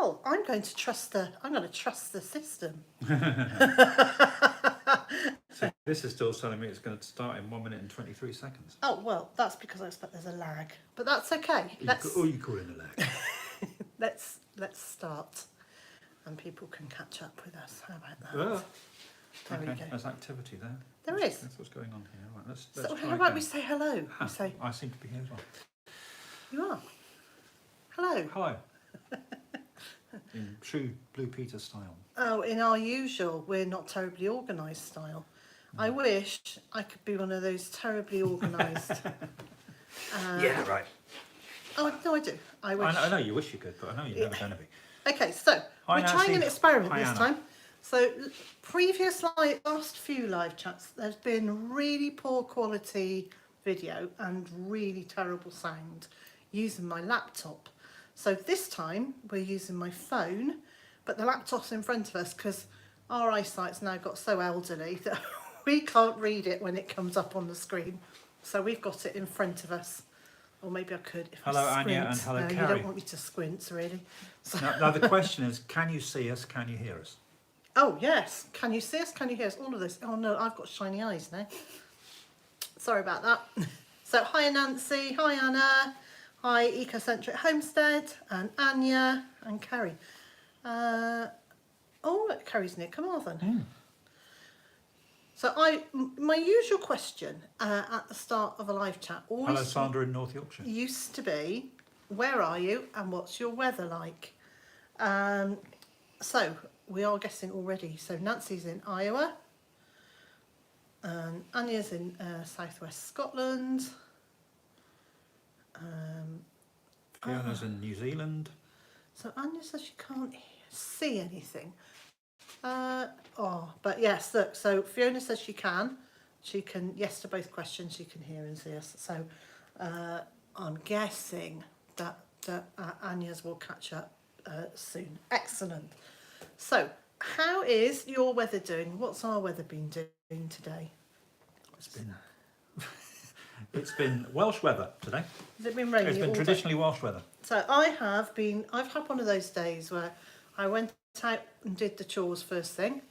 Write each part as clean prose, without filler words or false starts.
Well, I'm going to trust the system. So this is still telling me it's going to start in 1 minute and 23 seconds. Oh well, that's because I expect there's a lag, but that's okay. You call it a lag. Let's start, and people can catch up with us. How about that? Well, There we go. There's activity there. There is. That's what's going on here. Right, let's So try how about again. we say hello? Ah, We say I seem to be here as well. you are. Hello. Hello. In true Blue Peter style. Oh, in our usual, we're not terribly organised style. I wish I could be one of those terribly organised. Yeah, right. Oh no, I do. I wish. I know you wish you could, but I know you're never going to be. Okay, so Hi, we're trying an Nancy. experiment Hi, this Anna. time. So last few live chats, there's been really poor quality video and really terrible sound using my laptop. So this time we're using my phone, but the laptop's in front of us because our eyesight's now got so elderly that we can't read it when it comes up on the screen. So we've got it in front of us. Or maybe I could if Hello, I squint. Anya, and hello, No, you Carrie. don't want me to squint, really. So, Now the question is, can you see us? Can you hear us? oh, yes. Can you see us? Can you hear us? All of this. Oh, no, I've got shiny eyes now. Sorry about that. So, hi, Nancy. Hi, Anna. Hi, Ecocentric Homestead. And Anya. And Carrie. Carrie's near Carmarthen. So, my usual question at the start of a live chat Hello, always Sandra in North Yorkshire. used to be, where are you and what's your weather like? So we are guessing already. So Nancy's in Iowa, and Anya's in southwest Scotland. Fiona's in New Zealand. So Anya says she can't see anything. But yes, look, so Fiona says she can. She can, yes to both questions, she can hear and see us. So I'm guessing that Anya's will catch up soon. Excellent. So, how is your weather doing? What's our weather been doing today? It's been Welsh weather today. Has it been raining? It's been all day? traditionally Welsh weather. So I've had one of those days where I went out and did the chores first thing,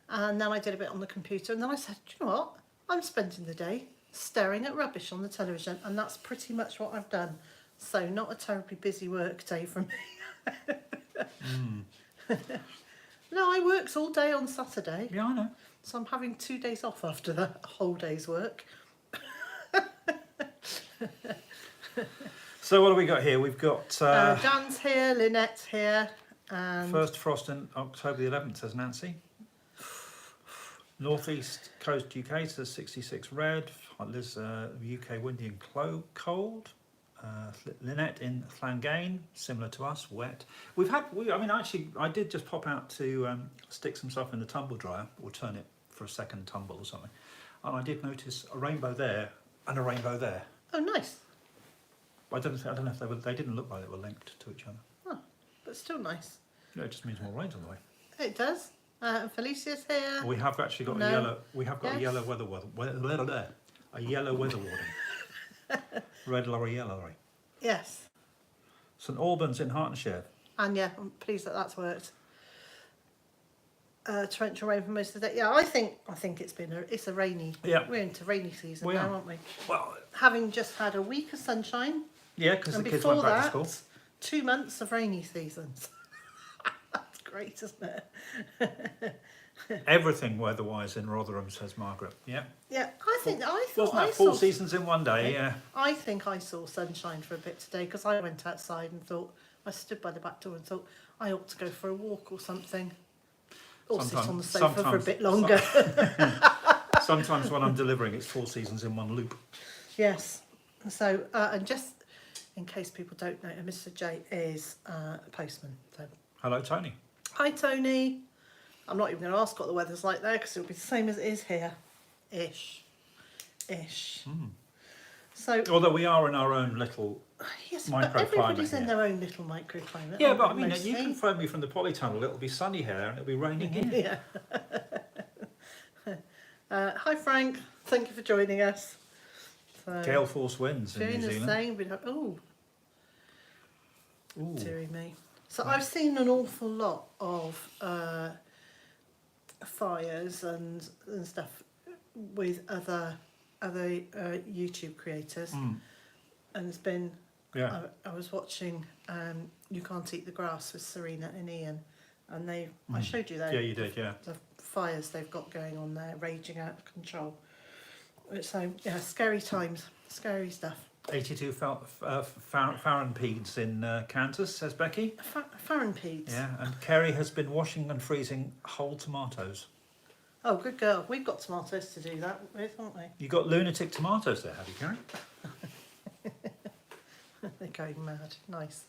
and then I did a bit on the computer, and then I said, do you know what? I'm spending the day staring at rubbish on the television, and that's pretty much what I've done. So not a terribly busy work day for me. No, I worked all day on Saturday, Yeah, I know. so I'm having 2 days off after that whole day's work. So what have we got here? We've got Dan's here, Lynette's here, and first frost in October the 11th, says Nancy. Northeast coast UK says 66 red. Liz, UK windy and cold. Lynette in Llangane, similar to us, wet. I did just pop out to stick some stuff in the tumble dryer, or turn it for a second tumble or something. And I did notice a rainbow there and a rainbow there. oh, nice. I don't know if they didn't look like they were linked to each other. Oh, but still nice. No, it just means more rain's on the way. It does. And Felicia's here. We have actually got No. a yellow. We have got Yes. a yellow weather warning. Red lorry, yellow lorry. Yes. St Albans in Hertfordshire. And yeah, I'm pleased that that's worked. Torrential rain for most of the day. Yeah, I think it's a rainy. Yeah. We're into rainy season We now, are. aren't we? Well, Having just had a week of sunshine, yeah, because and the kids before went back that, to school. 2 months of rainy seasons. That's great, isn't it? Everything weather-wise in Rotherham, says Margaret. Yeah. Yeah, I thought Wasn't that I 4 saw. seasons in one day? Yeah. I think I saw sunshine for a bit today because I went outside and thought, I stood by the back door and thought I ought to go for a walk or something. Or sit on the sofa for a bit longer. Sometimes when I'm delivering, it's 4 seasons in one loop. Yes. So, and just in case people don't know, Mr. J is a postman. So, Hello, Tony. hi, Tony. I'm not even going to ask what the weather's like there because it'll be the same as it is here. Ish. So, Although we are in our own little. yes, but microclimate everybody's in here. their own little microclimate. Yeah, aren't but I they, mean, mostly? you can phone me from the polytunnel. It'll be sunny here and it'll be raining here. Yeah. Hi, Frank. Thank you for joining us. So, Gale force winds in New Fiona's Zealand. saying, oh, Ooh. dearie me. So I've seen an awful lot of fires and stuff with other YouTube creators, and it's been. Yeah. I was watching You Can't Eat the Grass with Serena and Ian, and I showed you Yeah, you did. Yeah. the fires they've got going on there, raging out of control. So yeah, scary times, scary stuff. 82 Fahrenheits in Kansas, says Becky. Fahrenheit. Yeah, and Kerry has been washing and freezing whole tomatoes. Oh, good girl. We've got tomatoes to do that with, haven't we? You got lunatic tomatoes there, have you, Kerry? They're going mad. Nice.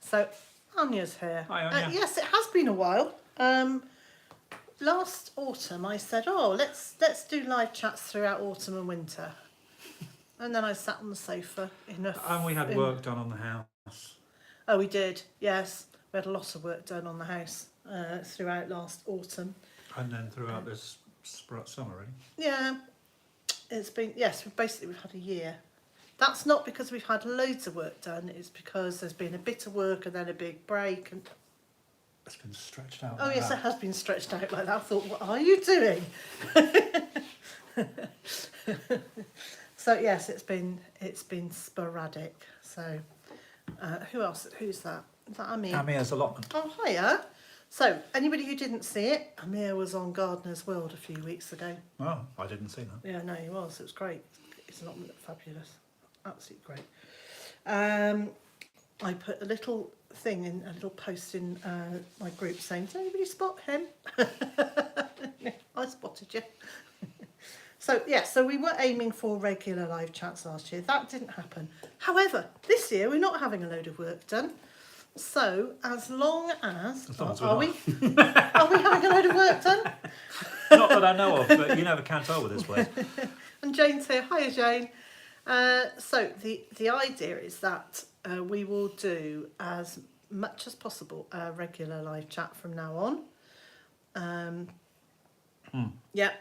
So Anya's here. Hi, Anya. Yes, it has been a while. Last autumn, I said, "Oh, let's do live chats throughout autumn and winter," and then I sat on the sofa And we had work done on the house. Oh, we did. Yes, we had a lot of work done on the house throughout last autumn. And then throughout this summer, really. Yeah, it's been we've had a year. That's not because we've had loads of work done. It's because there's been a bit of work and then a big break. And it's been stretched out. oh like yes, that. it has been stretched out like that. I thought, what are you doing? So yes, it's been sporadic. So who else? Who's that? Is that Amir? Amir's allotment. Oh hiya. So anybody who didn't see it, Amir was on Gardener's World a few weeks ago. Oh, I didn't see that. Yeah, no, he was. It was great. It's not fabulous. Absolutely great. I put a little thing in, a little post in my group saying, "Did anybody spot him?" I spotted you. So we were aiming for regular live chats last year. That didn't happen. However, this year we're not having a load of work done. So as long as are we having a load of work done? Not that I know of, but you never can tell with this place. And Jane's here. Hiya, Jane. So the idea is that we will do as much as possible a regular live chat from now on. Yeah.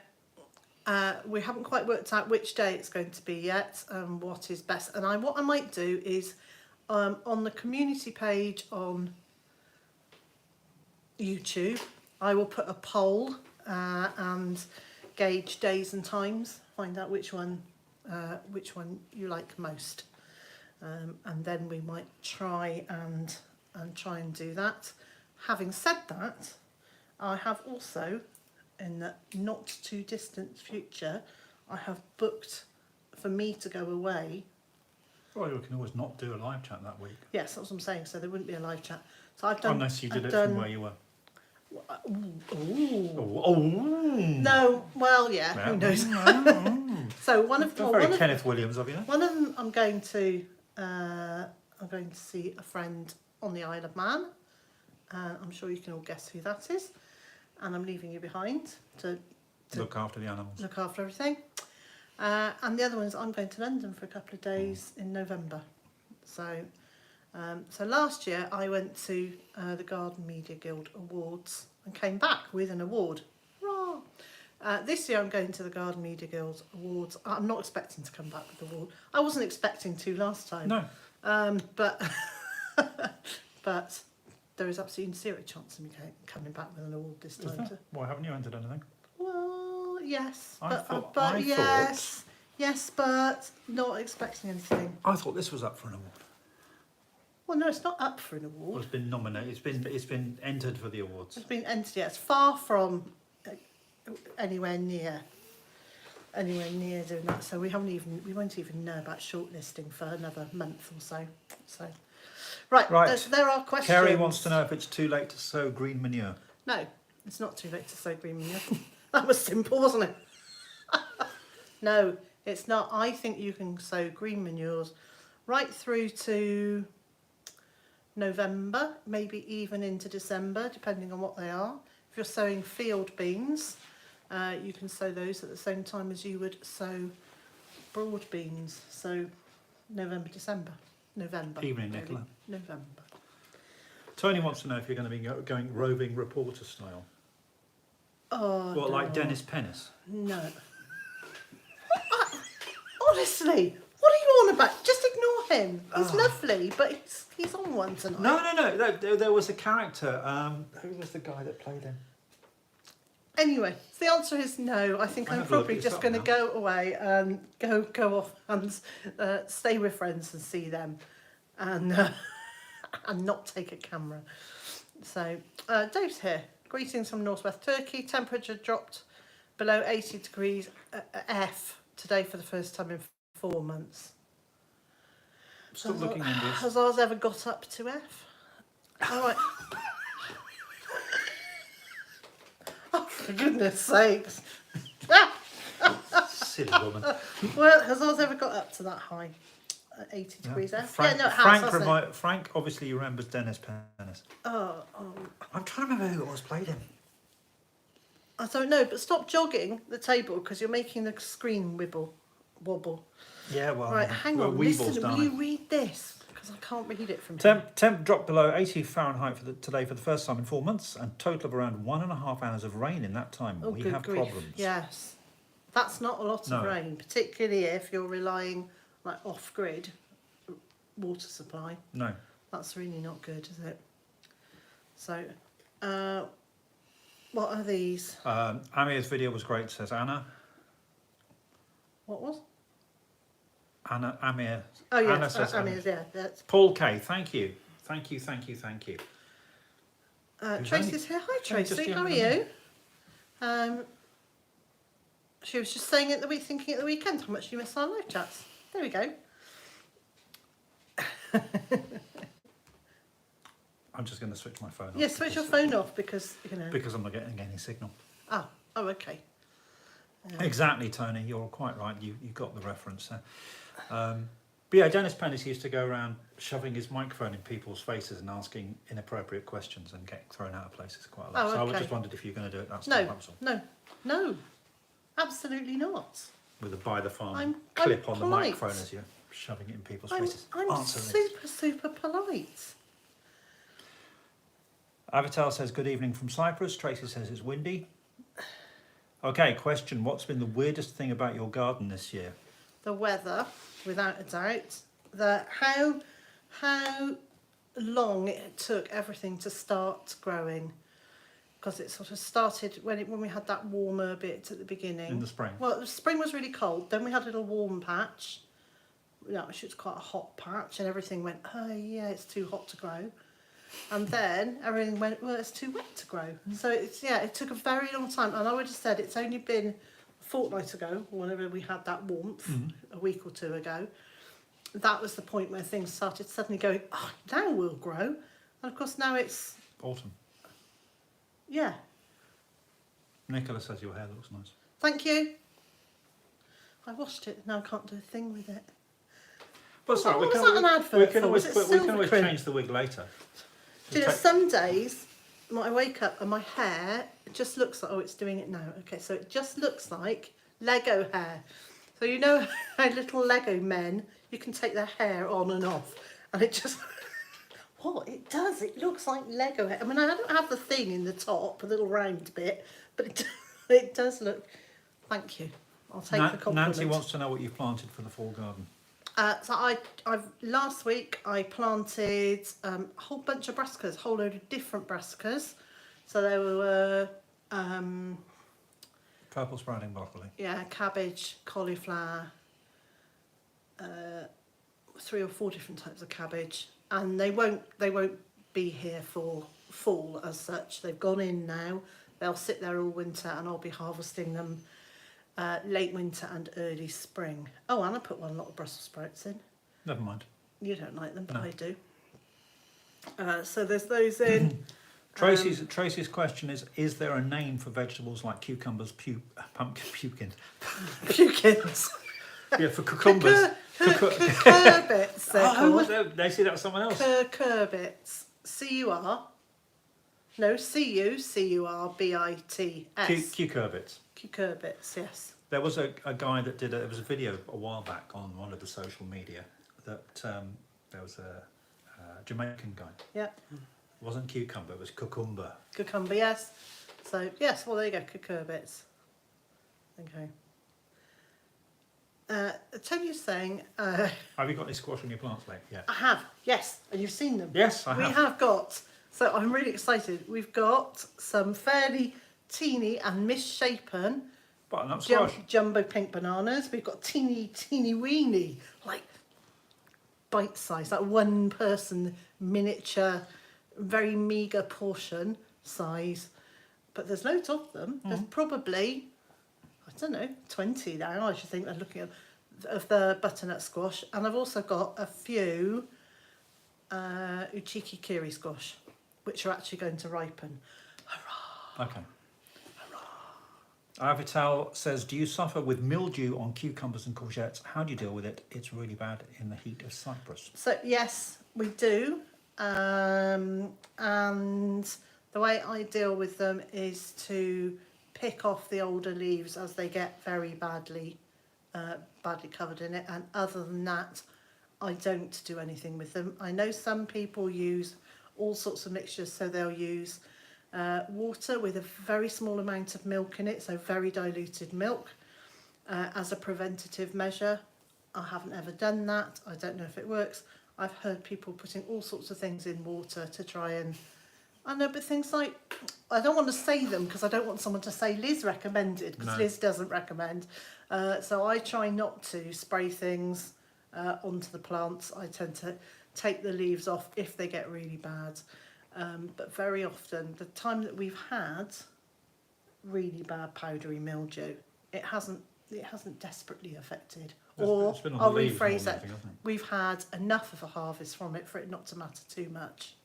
We haven't quite worked out which day it's going to be yet and what is best. And what I might do is on the community page on YouTube, I will put a poll and gauge days and times, find out which one you like most, and then we might try and do that. Having said that, I have also, in the not too distant future, I have booked for me to go away. Well, you can always not do a live chat that week. Yes, that's what I'm saying. So there wouldn't be a live chat. So I've done. Unless you did it from where you were. Ooh. Oh. No, well, yeah, who knows? So one of Kenneth Williams of you. One of them, I'm going to see a friend on the Isle of Man. I'm sure you can all guess who that is. And I'm leaving you behind to Look after the animals. look after everything. And the other one is I'm going to London for a couple of days in November. So last year I went to the Garden Media Guild Awards and came back with an award. Hurrah! This year I'm going to the Garden Media Guild Awards. I'm not expecting to come back with an award. I wasn't expecting to last time. No. But there is absolutely zero chance of me coming back with an award this time. Why haven't you entered anything? Well, yes, I but thought- yes, but not expecting anything. I thought this was up for an award. Well, no, it's not up for an award. Well, it's been nominated. It's been entered for the awards. It's been entered. Yeah, it's far from anywhere near doing that. So we won't even know about shortlisting for another month or so. So, right. There are questions. Kerry wants to know if it's too late to sow green manure. No, it's not too late to sow green manure. That was simple, wasn't it? No, it's not. I think you can sow green manures right through to November, maybe even into December, depending on what they are. If you're sowing field beans, you can sow those at the same time as you would sow broad beans. So November. Evening, Nicola. November. Tony wants to know if you're going to be going roving reporter style. Oh, What, like no. Dennis Pennis? No. Honestly, what are you on about? Just ignore him. He's lovely, but he's on one tonight. No. There was a character. Who was the guy that played him? Anyway, the answer is no. I think I'm probably just going to go away and go off and stay with friends and see them, and and not take a camera. So Dave's here. Greetings from Northwest Turkey. Temperature dropped below 80 degrees F today for the first time in 4 months. Stop looking English. Has ours ever got up to F? All right. Oh, for goodness sakes. Silly woman. Well, has ours ever got up to that high? 80 degrees F? Frank, yeah, no, it has, Frank obviously remembers Dennis Pennis. Oh. I'm trying to remember who it was played him. I don't know, but stop jogging the table because you're making the screen wobble. Yeah, well, Right, hang on, listen, will you read this? Because I can't read it from here. Temp dropped below 80 Fahrenheit today for the first time in 4 months, and total of around 1.5 hours of rain in that time. Oh, we good have grief. problems. Yes, that's not a lot of rain, particularly if you're relying like off-grid water supply. No. That's really not good, is it? So, what are these? Amir's video was great, says Anna. What was? Amir. Oh, yes, Anna says Amir's, yeah. That's... Paul K, thank you. Thank you. Tracy's here. Hi, Tracy. How are you? She was just saying thinking at the weekend how much you miss our live chats. There we go. I'm just going to switch my phone off. Yeah, switch your phone off because, Because I'm not getting any signal. Oh, okay. Exactly, Tony. You're quite right. You got the reference there. But yeah, Dennis Pennis used to go around shoving his microphone in people's faces and asking inappropriate questions and getting thrown out of places quite a lot. Oh, So okay. I just wondered if you're going to do it that time. No, absolutely not. With a Byther Farm I'm clip on the polite. microphone as you're shoving it in people's I'm faces. Answer this. super polite. Avatar says, good evening from Cyprus. Tracy says it's windy. Okay, question. What's been the weirdest thing about your garden this year? The weather, without a doubt. How long it took everything to start growing. Because it sort of started when we had that warmer bit at the beginning. In the spring. Well, the spring was really cold. Then we had a little warm patch. Actually, it's quite a hot patch. And everything went, oh yeah, it's too hot to grow. And then everything went, well, it's too wet to grow. So it took a very long time. And I would have said it's only been a fortnight ago, whenever we had that warmth, a week or two ago. That was the point where things started suddenly going, oh, now we'll grow. And of course now it's... Autumn. Yeah. Nicola says your hair looks nice. Thank you. I washed it, now I can't do a thing with it. Well, sorry, What was that an advert we can for? always, Was it we can always Silvercrest? change the wig later. Do you know, some days I wake up and my hair just looks like, oh, it's doing it now. Okay, so it just looks like Lego hair. So you know how little Lego men, you can take their hair on and off. And it just, what? It does. It looks like Lego hair. I mean, I don't have the thing in the top, a little round bit, but it does look, thank you. I'll take the compliment. Nancy wants to know what you've planted for the fall garden. So I've last week I planted a whole bunch of brassicas, a whole load of different brassicas. So there were Purple sprouting broccoli. yeah, cabbage, cauliflower, 3 or 4 different types of cabbage, and they won't be here for fall as such. They've gone in now. They'll sit there all winter, and I'll be harvesting them late winter and early spring. Oh, and I put one lot of Brussels sprouts in. Never mind. You don't like them, but No. I do. So there's those in. Tracy's question is there a name for vegetables like cucumbers, pumpkins? Pumpkins. Yeah, for cucumbers. Cucurbits, they're called. They see that was someone else. Cucurbits. C-U-R. No, C-U-C-U-R-B-I-T-S. Cucurbits. Cucurbits, yes. There was a guy that did there was a video a while back on one of the social media that there was a Jamaican guy. Yeah. It wasn't cucumber, it was cucumber. Cucumber, yes. So, yes, well, there you go, cucurbits. Okay. Tony's saying, Have you got any squash on your plants, mate? Yeah. I have, yes, and you've seen them. Yes, I have. We have got, so I'm really excited. We've got some fairly teeny and misshapen Butternut squash. jumbo pink bananas. We've got teeny weeny, like bite size, like one person miniature, very meagre portion size. But there's loads of them. There's probably, I don't know, 20 now, I should think, I'm looking at, of the butternut squash. And I've also got a few uchiki kiri squash, which are actually going to ripen. Okay. Avital says, do you suffer with mildew on cucumbers and courgettes? How do you deal with it? It's really bad in the heat of Cyprus. So yes, we do. And the way I deal with them is to pick off the older leaves as they get very badly covered in it. And other than that, I don't do anything with them. I know some people use all sorts of mixtures, so they'll use water with a very small amount of milk in it, so very diluted milk, as a preventative measure. I haven't ever done that. I don't know if it works. I've heard people putting all sorts of things in water to try and, I know, but things like, I don't want to say them because I don't want someone to say Liz recommended, because No. Liz doesn't recommend. So I try not to spray things onto the plants. I tend to take the leaves off if they get really bad. But very often, the time that we've had really bad powdery mildew, it hasn't desperately affected. Or It's been on the I'll leaves more rephrase than it, anything, hasn't it? we've had enough of a harvest from it for it not to matter too much.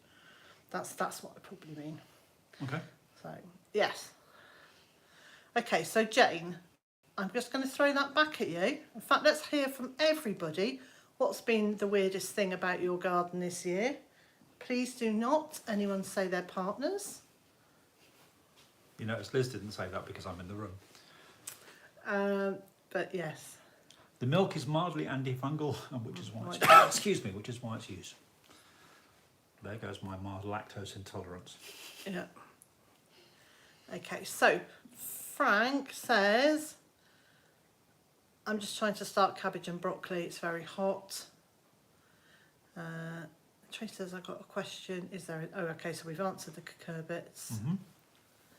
That's what I probably mean. Okay. So yes. Okay, so Jane, I'm just going to throw that back at you. In fact, let's hear from everybody what's been the weirdest thing about your garden this year. Please do not anyone say their partners. You notice Liz didn't say that because I'm in the room. But yes. The milk is mildly antifungal, which is why it's, Right. excuse me, which is why it's used. There goes my mild lactose intolerance. Yeah. Okay, so Frank says, I'm just trying to start cabbage and broccoli. It's very hot. Tracy says, I've got a question. Is there? Oh, okay. So we've answered the cucurbits. Mm-hmm.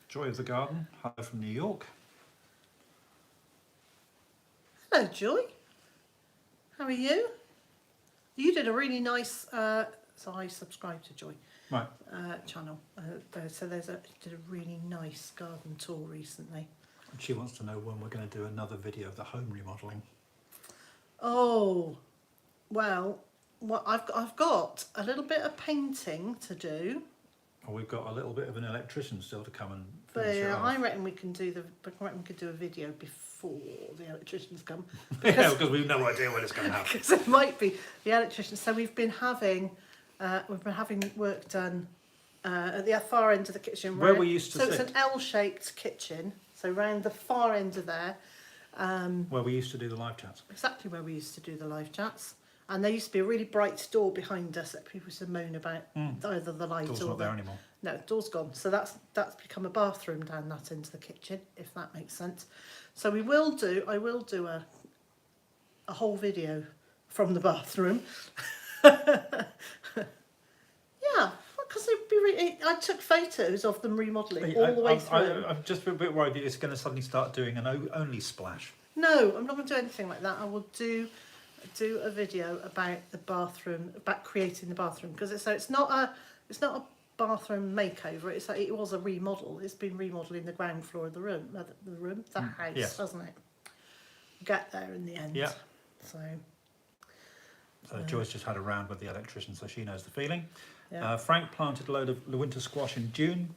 Joy of the garden. Hello from New York. Hello, Joy. How are you? You did a really nice. So I subscribed to Joy Right. channel. So did a really nice garden tour recently. And she wants to know when we're going to do another video of the home remodelling. Oh, well, I've got a little bit of painting to do. Well, we've got a little bit of an electrician still to come and But finish it I off. reckon we can do a video before the electricians come. Yeah, because we've no idea when it's going to happen. Because it might be the electricians. So we've been having work done at the far end of the kitchen. Where we used to So sit. it's an L-shaped kitchen. So round the far end of there. Where we used to do the live chats. Exactly where we used to do the live chats. And there used to be a really bright door behind us that people used to moan about either the light Door's or not there anymore. No, the door's gone. So that's become a bathroom down that end of the kitchen, if that makes sense. So I will do a whole video from the bathroom. Yeah, because it'd be I took photos of them remodelling all the way through. I'm just a bit worried that it's going to suddenly start doing an only splash. No, I'm not going to do anything like that. I will do a video about the bathroom, about creating the bathroom, because it's not a bathroom makeover. It was a remodel. It's been remodelling the ground floor of the house, yes. hasn't it? Get there in the end. Yeah. So Joyce just had a round with the electrician, so she knows the feeling. yeah. Frank planted a load of winter squash in June,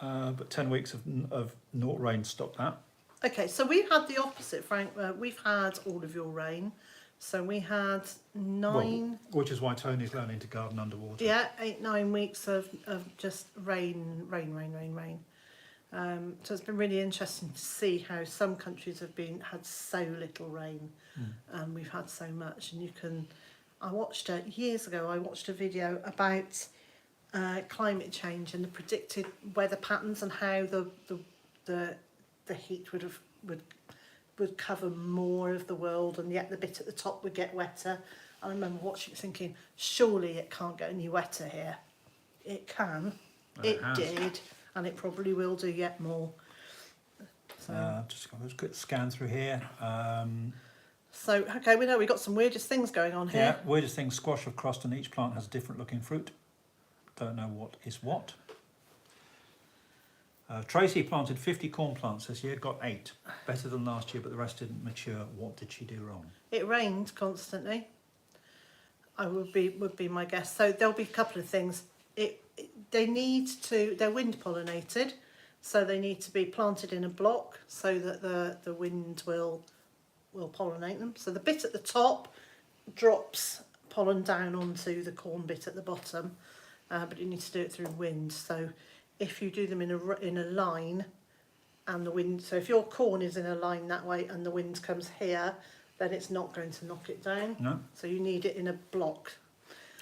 but 10 weeks of not rain stopped that. Okay, so we've had the opposite, Frank. We've had all of your rain. So we had 9. Well, which is why Tony's learning to garden underwater. Yeah, 8-9 weeks of just rain. So it's been really interesting to see how some countries have had so little rain, and we've had so much. And I watched years ago. I watched a video about climate change and the predicted weather patterns and how the heat would would cover more of the world, and yet the bit at the top would get wetter. I remember watching it thinking, surely it can't get any wetter here. It can. It has. did, and it probably will do yet more. So, Just got a quick scan through here. so okay, we know we've got some weirdest things going on Yeah, here. weirdest thing, squash of crossed, and each plant has a different looking fruit. Don't know what is what. Tracy planted 50 corn plants this year, got 8. Better than last year, but the rest didn't mature. What did she do wrong? It rained constantly. Would be my guess. So there'll be a couple of things. They're wind pollinated, so they need to be planted in a block so that the wind will pollinate them. So the bit at the top drops pollen down onto the corn bit at the bottom, but you need to do it through wind. So if you do them in a line, and the wind, so if your corn is in a line that way and the wind comes here, then it's not going to knock it down. No? So you need it in a block.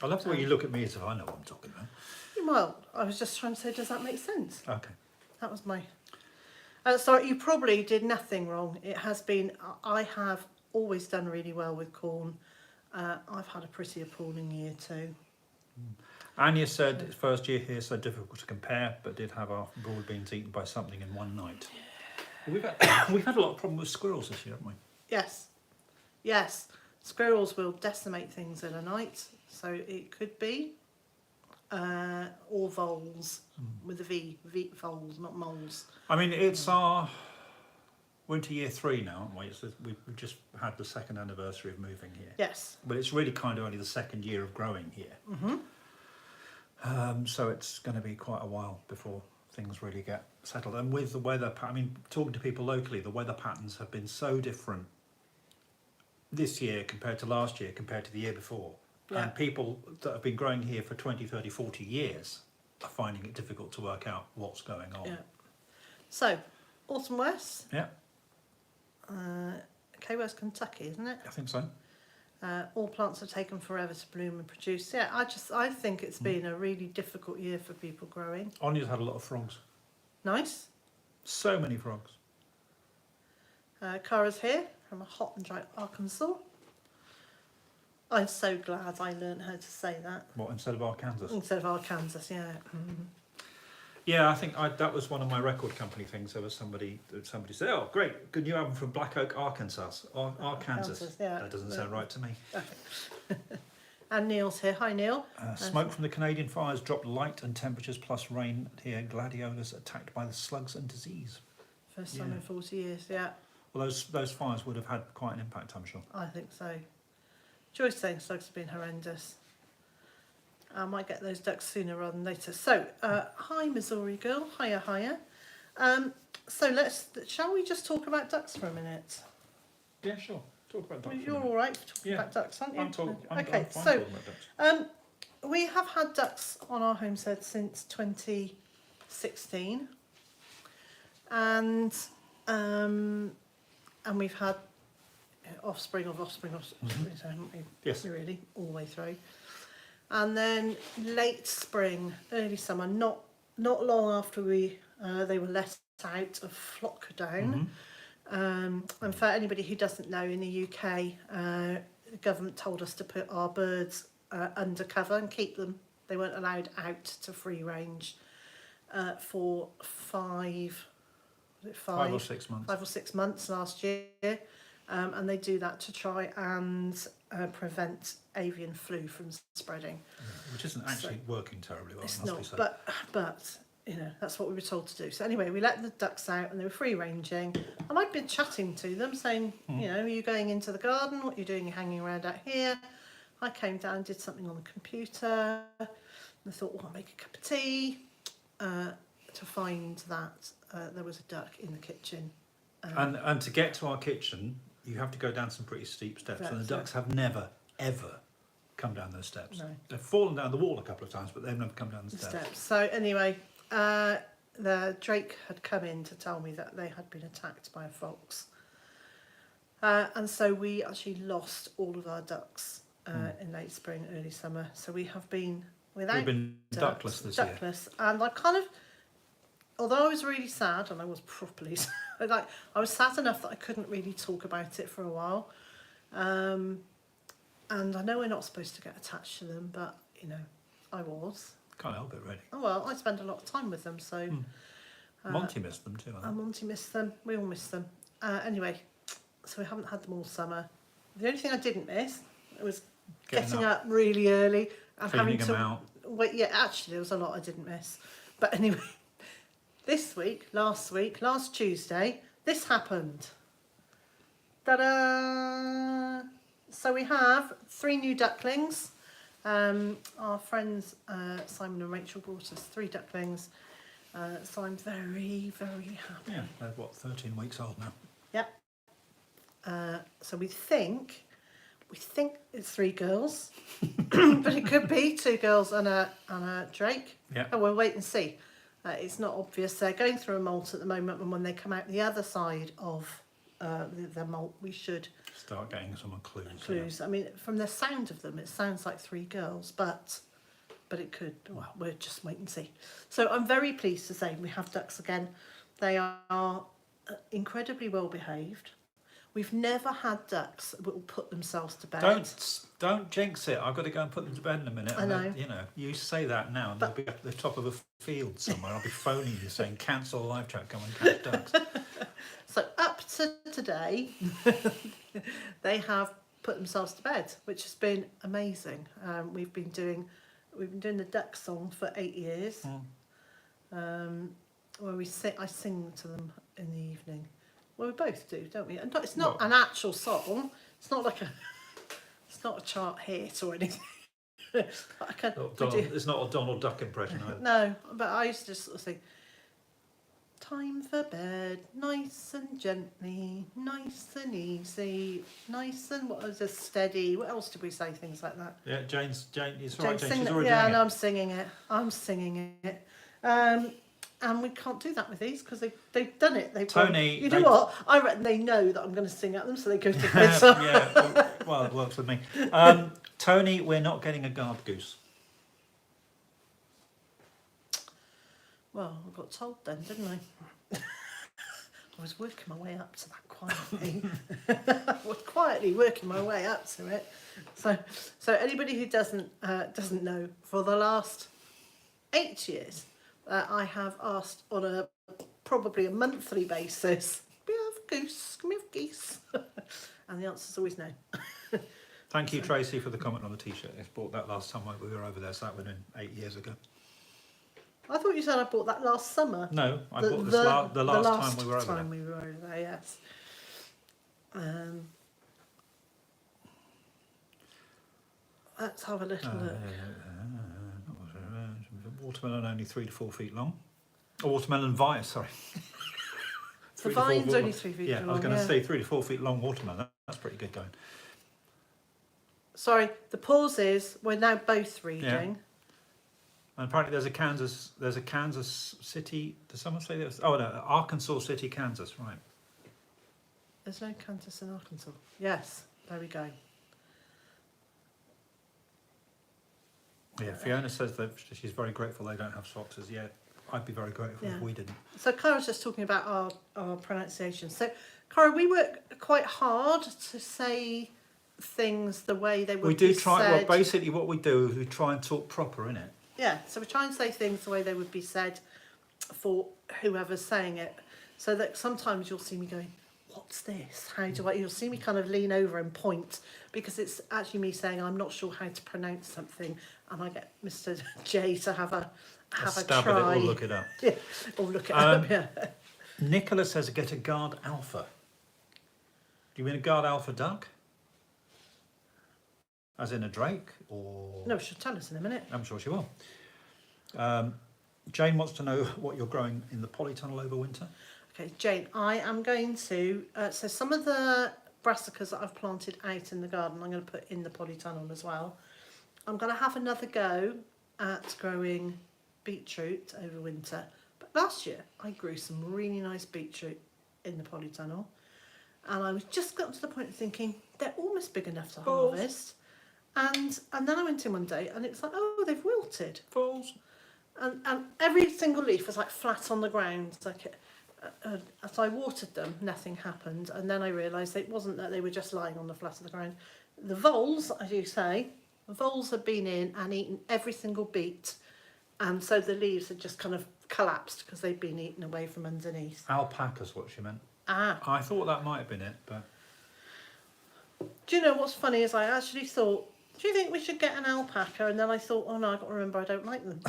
I love the way you look at me as if I know what I'm talking about. Well, I was just trying to say, does that make sense? Okay. That was my... so you probably did nothing wrong. It has been... I have always done really well with corn. I've had a pretty appalling year too. Anya said, first year here, so difficult to compare, but did have our broad beans eaten by something in one night. We've had a lot of problem with squirrels this year, haven't we? Yes. Yes. Squirrels will decimate things in a night. So it could be... or voles, with a V, voles, not moles. I mean, it's our... We're into year 3 now, aren't we? We've just had the 2nd anniversary of moving here. Yes. But it's really kind of only the 2nd year of growing here. Mm-hmm. So it's going to be quite a while before things really get settled. And with the weather, I mean, talking to people locally, the weather patterns have been so different this year compared to last year, compared to the year before. Yeah. And people that have been growing here for 20, 30, 40 years are finding it difficult to work out what's going on. Yeah. So, Autumn West. Yeah, Okay, West Kentucky, isn't it? I think so. All plants are taken forever to bloom and produce. Yeah, I think it's been a really difficult year for people growing. Anya's had a lot of frogs. Nice. So many frogs. Cara's here from a hot and dry Arkansas. I'm so glad I learned how to say that. What, instead of Arkansas? Instead of Arkansas, yeah. Mm-hmm. Yeah, I think that was one of my record company things. There was somebody said, "Oh, great, good new album from Black Oak, Arkansas." Arkansas. Yeah. That doesn't sound right to me. And Neil's here. Hi, Neil. Smoke from the Canadian fires dropped light and temperatures plus rain here. Gladiolas attacked by the slugs and disease. First time in 40 years, yeah. Well, those fires would have had quite an impact, I'm sure. I think so. Joyce saying slugs have been horrendous. I might get those ducks sooner rather than later. So, hi Missouri girl, hiya. So shall we just talk about ducks for a minute? Yeah, sure. Talk about ducks. You're all right for talking about ducks, aren't you? I'm fine okay, talking so about ducks. we have had ducks on our homestead since 2016, and we've had offspring, haven't we? Yes. Really, all the way through. And then late spring, early summer, not long after they were let out of flock down. And for anybody who doesn't know, in the UK, the government told us to put our birds under cover and keep them. They weren't allowed out to free range for 5 or 6 months. 5 or 6 months last year. And they do that to try and prevent avian flu from spreading. Which isn't actually working terribly well, It's must not, be said. but you know, that's what we were told to do. So anyway, we let the ducks out and they were free ranging. And I'd been chatting to them saying, you know, are you going into the garden? What are you doing? You're hanging around out here. I came down, did something on the computer. And I thought, well, I'll make a cup of tea. To find that there was a duck in the kitchen. And to get to our kitchen, you have to go down some pretty steep steps. And the ducks have never, ever come down those steps. No. They've fallen down the wall a couple of times, but they've never come down the steps. So anyway, the Drake had come in to tell me that they had been attacked by a fox. And so we actually lost all of our ducks in late spring, early summer. So we have been without We've been duckless this year. And I kind of, although I was really sad, and I was properly sad, like, I was sad enough that I couldn't really talk about it for a while. And I know we're not supposed to get attached to them, but, you know, I was. Can't help it, really. Oh, well, I spend a lot of time with them, so... Monty missed them too, I think. And Monty missed them. We all missed them. Anyway, so we haven't had them all summer. The only thing I didn't miss was getting up really early and Cleaning having them to out. wait. Yeah, actually, there was a lot I didn't miss. But anyway, this week, last Tuesday, this happened. Ta-da! So we have 3 new ducklings. Our friends Simon and Rachel brought us 3 ducklings. So I'm very, very happy. Yeah, they're what, 13 weeks old now. Yep. So we think it's 3 girls, but it could be 2 girls and a drake. Yeah. Oh, we'll wait and see. It's not obvious. They're going through a molt at the moment, and when they come out the other side of the molt, we should Start getting some clues. clues. I mean, from the sound of them, it sounds like 3 girls, but it could. Well, we'll just wait and see. So I'm very pleased to say we have ducks again. They are incredibly well behaved. We've never had ducks that will put themselves to bed. Don't jinx it. I've got to go and put them to bed in a minute. I know. And you know, you say that now, and they'll be up at the top of a field somewhere. I'll be phoning you saying, cancel the live chat, come and catch ducks. So up to today, they have put themselves to bed, which has been amazing. We've been doing the duck song for 8 years, where I sing to them in the evening. Well, we both do, don't we? And it's not an actual song. It's not like it's not a chart hit or anything. It's not a Donald Duck impression either. No, but I used to just sort of sing, time for bed, nice and gently, nice and easy, nice and what was a steady. What else did we say? Things like that. Yeah, Jane, it's right, Jane, she's Sing already that- doing yeah, it. and I'm singing it. And we can't do that with these because they've done it. Tony, you know what? I reckon they know that I'm going to sing at them, so they go to bed. So. Yeah, well, it works with me. Tony, we're not getting a guard goose. Well, I got told then, didn't I? I was working my way up to that quietly. I was quietly working my way up to it. So anybody who doesn't know, for the last 8 years, I have asked on probably a monthly basis, can we have goose? Can we have geese? And the answer is always no. Thank you, Tracy, for the comment on the T-shirt. I bought that last time we were over there, so that would have been 8 years ago. I thought you said I bought that last summer. No, I bought this the last time we were over there. We were over there, yes. Let's have a little look. Watermelon only 3 to 4 feet long. Oh, watermelon vine, sorry. The vine's only 3 feet long. Yeah, I was going to say 3 to 4 feet long watermelon. That's pretty good going. Sorry, the pause is we're now both reading. Yeah. And apparently there's a Kansas City. Does someone say this? Oh no, Arkansas City, Kansas. Right. There's no Kansas in Arkansas. Yes, there we go. Yeah, Fiona says that she's very grateful they don't have socks as yet. I'd be very grateful if we didn't. So Cara's just talking about our pronunciation. So Cara, we work quite hard to say things the way they would We do be try. said. Well, basically what we do is we try and talk proper, innit? Yeah, so we try and say things the way they would be said for whoever's saying it. So that sometimes you'll see me going, what's this? How do I... You'll see me kind of lean over and point because it's actually me saying I'm not sure how to pronounce something, and I get Mr. J to have a Stab try. at it or look it up. Yeah, or look it up, yeah. Nicola says get a guard alpha. Do you mean a guard alpha duck? As in a drake, or...? No, she'll tell us in a minute. I'm sure she will. Jane wants to know what you're growing in the polytunnel over winter. Okay, Jane, I am going to... so some of the brassicas that I've planted out in the garden, I'm going to put in the polytunnel as well. I'm going to have another go at growing beetroot over winter. But last year, I grew some really nice beetroot in the polytunnel. And I was just got to the point of thinking, they're almost big enough to harvest. And then I went in one day and it's like, oh, they've wilted. Fools. And every single leaf was like flat on the ground. Like as I watered them, nothing happened, and then I realised it wasn't that they were just lying on the flat of the ground. The voles, as you say, the voles had been in and eaten every single beet, and so the leaves had just kind of collapsed because they'd been eaten away from underneath. Alpaca's what she meant. Ah. I thought that might have been it, but Do you know what's funny is I actually thought, do you think we should get an alpaca? And then I thought, oh no, I've got to remember I don't like them.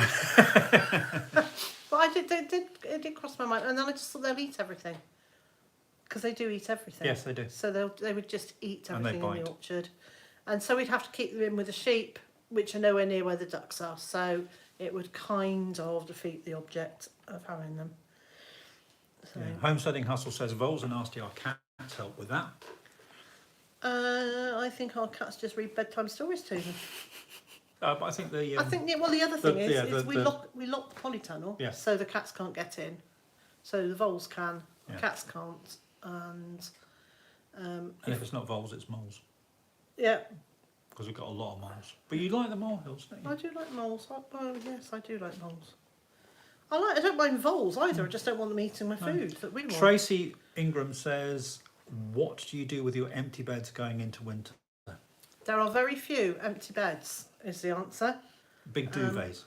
But it did cross my mind. And then I just thought they'll eat everything. Because they do eat everything. yes, they do. So they would just eat And they everything in the bite. orchard. And so we'd have to keep them in with the sheep, which are nowhere near where the ducks are. So it would kind of defeat the object of having them. So, Yeah. Homesteading Hustle says voles are nasty. Our cats help with that. I think our cats just read bedtime stories to them. But I think the I think the other thing the- we lock the polytunnel, Yes. so the cats can't get in. So the voles can, the Yeah. cats can't, and and if it's not voles, it's moles yeah, because we've got a lot of moles. But you like the molehills, don't you? I do like moles. Well, yes, I do like moles. I don't mind voles either. I just don't want them eating my food that we want. Tracy Ingram says, "What do you do with your empty beds going into winter?" There are very few empty beds. Is the answer. Big duvets.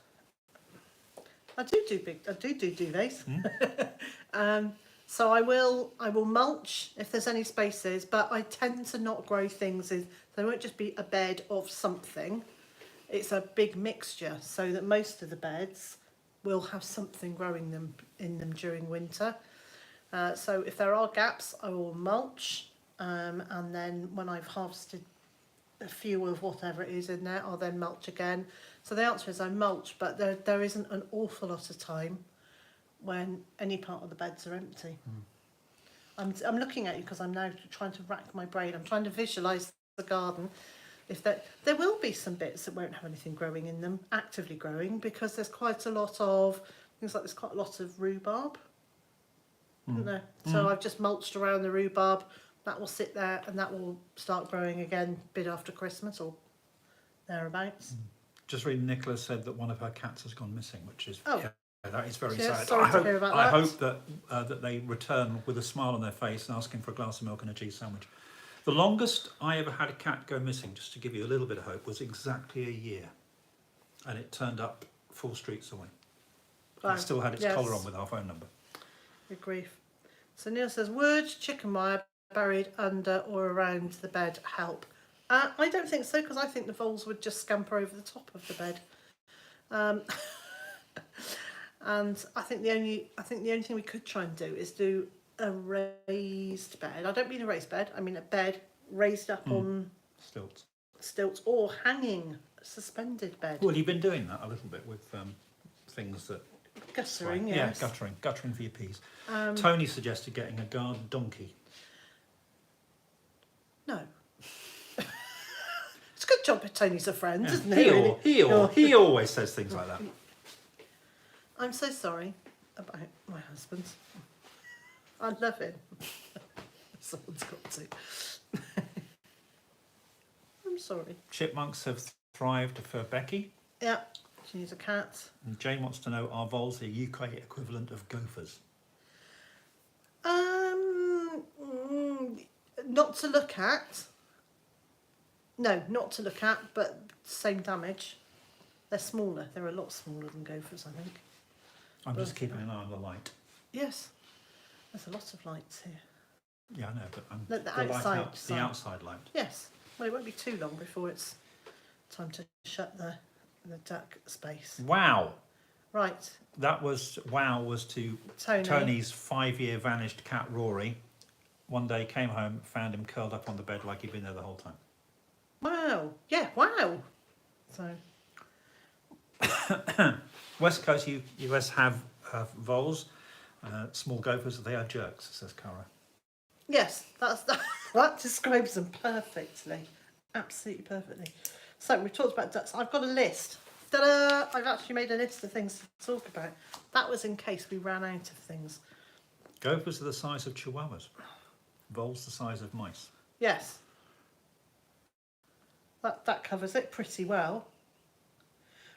I do duvets. So I will mulch if there's any spaces, but I tend to not grow things in. There won't just be a bed of something. It's a big mixture, so that most of the beds will have something growing them in them during winter. So if there are gaps, I will mulch, and then when I've harvested a few of whatever it is in there, I'll then mulch again. So the answer is I mulch, but there isn't an awful lot of time when any part of the beds are empty. I'm looking at you because I'm now trying to rack my brain. I'm trying to visualise the garden. If there will be some bits that won't have anything growing in them, actively growing, because there's quite a lot of things like there's quite a lot of rhubarb, isn't there? So I've just mulched around the rhubarb. That will sit there and that will start growing again a bit after Christmas or thereabouts. Just reading, Nicola said that one of her cats has gone missing, which is that is very Yeah, sad. sorry to hear about I that. hope that they return with a smile on their face and asking for a glass of milk and a cheese sandwich. The longest I ever had a cat go missing, just to give you a little bit of hope, was exactly a year, and it turned up 4 streets away. Wow. It still had its Yes. collar on with our phone number. Good grief. So Neil says, would chicken wire buried under or around the bed help? I don't think so, because I think the voles would just scamper over the top of the bed. And I think the only thing we could try and do is do a raised bed. I don't mean a raised bed. I mean a bed raised up on stilts or hanging suspended bed. Well, you've been doing that a little bit with things that Guttering, right. yes. Yeah, guttering for your peas. Tony suggested getting a garden donkey. No. It's a good job that Tony's a friend, Yeah. isn't it? He always says things like that. I'm so sorry about my husband. I love him. Someone's got to. I'm sorry. Chipmunks have thrived for Becky. Yeah, she needs a cat. And Jane wants to know, are voles the UK equivalent of gophers? Not to look at. No, not to look at, but same damage. They're smaller. They're a lot smaller than gophers, I think. I'm just keeping an eye on the light. Yes. There's a lot of lights here. Yeah, I know, but The light outside out, the side. outside light. Yes. Well, it won't be too long before it's time to shut the duck space. Wow. Right. That was to Tony's 5-year vanished cat Rory. One day came home, found him curled up on the bed like he'd been there the whole time. Wow. Yeah, wow. So, West Coast US have voles, small gophers. They are jerks, says Cara. yes, that describes them perfectly. Absolutely perfectly. So, we've talked about ducks. I've got a list. Ta-da! I've actually made a list of things to talk about. That was in case we ran out of things. Gophers are the size of chihuahuas. Voles the size of mice. Yes. That covers it pretty well.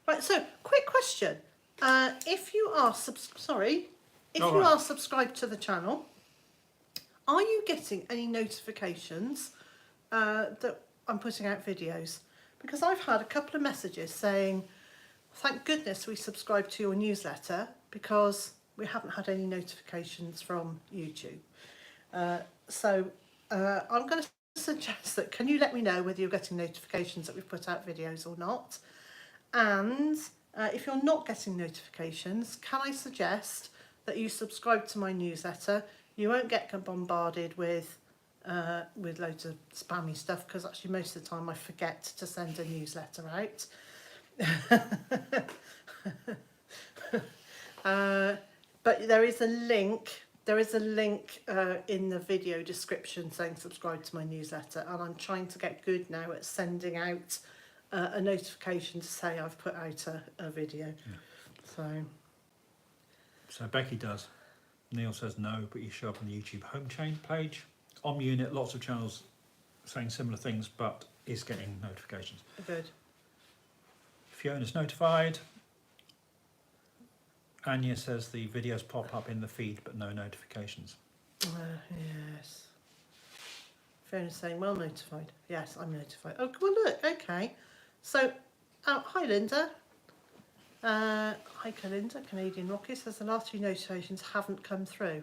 Right, so quick question. If you are All right. subscribed to the channel, are you getting any notifications that I'm putting out videos? Because I've had a couple of messages saying, thank goodness we subscribed to your newsletter because we haven't had any notifications from YouTube. So I'm going to suggest that, can you let me know whether you're getting notifications that we've put out videos or not? And if you're not getting notifications, can I suggest that you subscribe to my newsletter? You won't get bombarded with loads of spammy stuff, because actually most of the time I forget to send a newsletter out. But there is a link. There is a link in the video description saying subscribe to my newsletter, and I'm trying to get good now at sending out a notification to say I've put out a video. Yeah. So Becky does. Neil says no, but you show up on the YouTube home page. On Unit, lots of channels saying similar things, but is getting notifications. Good. Fiona's notified. Anya says the videos pop up in the feed, but no notifications. Yes. Fiona's saying, well notified. Yes, I'm notified. Oh, well, look, okay. So, hi Linda. Hi Linda, Canadian Rocky says the last few notifications haven't come through.